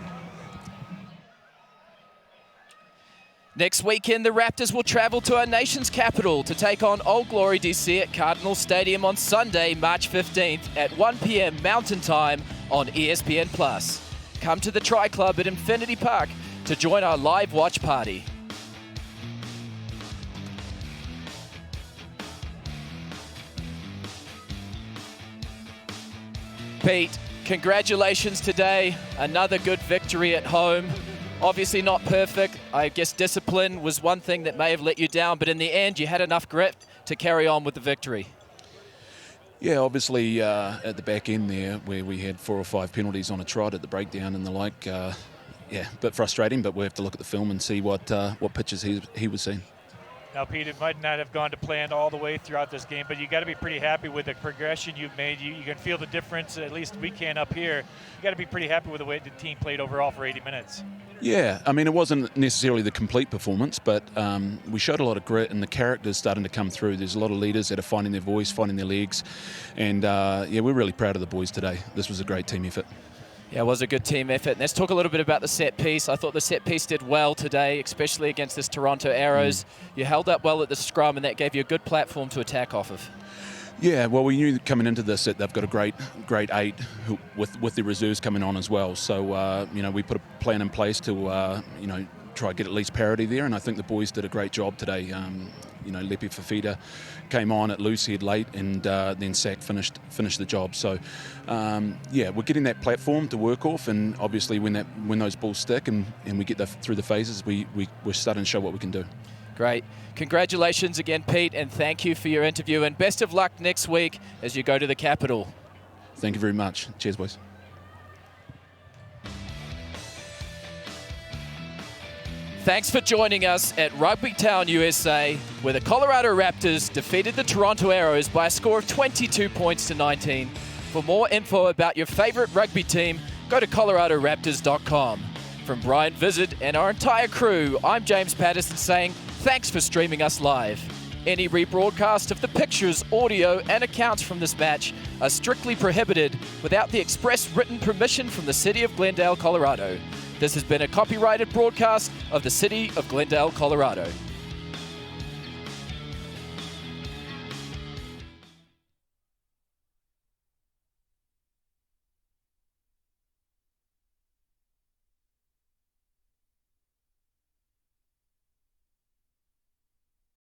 Next weekend, the Raptors will travel to our nation's capital to take on Old Glory DC at Cardinal Stadium on Sunday, March 15th at 1 p.m. Mountain Time on ESPN+. Come to the Tri Club at Infinity Park to join our live watch party. Pete, congratulations today. Another good victory at home. Obviously not perfect. I guess discipline was one thing that may have let you down, but in the end, you had enough grit to carry on with the victory. Yeah, obviously at the back end there, where we had 4 or 5 penalties on a trot at the breakdown and the like, yeah, a bit frustrating, but we have to look at the film and see what pitches he was seeing. Now, Pete, it might not have gone to plan all the way throughout this game, but you got to be pretty happy with the progression you've made. You can feel the difference, at least we can up here. You got to be pretty happy with the way the team played overall for 80 minutes. Yeah, I mean, it wasn't necessarily the complete performance, but we showed a lot of grit, and the character's starting to come through. There's a lot of leaders that are finding their voice, finding their legs, and yeah, we're really proud of the boys today. This was a great team effort. Yeah, it was a good team effort. Let's talk a little bit about the set piece. I thought the set piece did well today, especially against this Toronto Arrows. You held up well at the scrum, and that gave you a good platform to attack off of. Yeah, well, we knew coming into this that they've got a great 8 with the reserves coming on as well. So, you know, we put a plan in place to, you know, try to get at least parity there, and I think the boys did a great job today. You know, Lepi Fafita came on at loose head late, and then Sack finished the job. So, yeah, we're getting that platform to work off, and obviously when those balls stick and we get through the phases, we're starting to show what we can do. Great. Congratulations again, Pete, and thank you for your interview, and best of luck next week as you go to the Capitol. Thank you very much. Cheers, boys. Thanks for joining us at Rugby Town, USA, where the Colorado Raptors defeated the Toronto Arrows by a score of 22 points to 19. For more info about your favorite rugby team, go to coloradoraptors.com. From Brian Vizard and our entire crew, I'm James Patterson saying thanks for streaming us live. Any rebroadcast of the pictures, audio, and accounts from this match are strictly prohibited without the express written permission from the City of Glendale, Colorado. This has been a copyrighted broadcast of the City of Glendale, Colorado.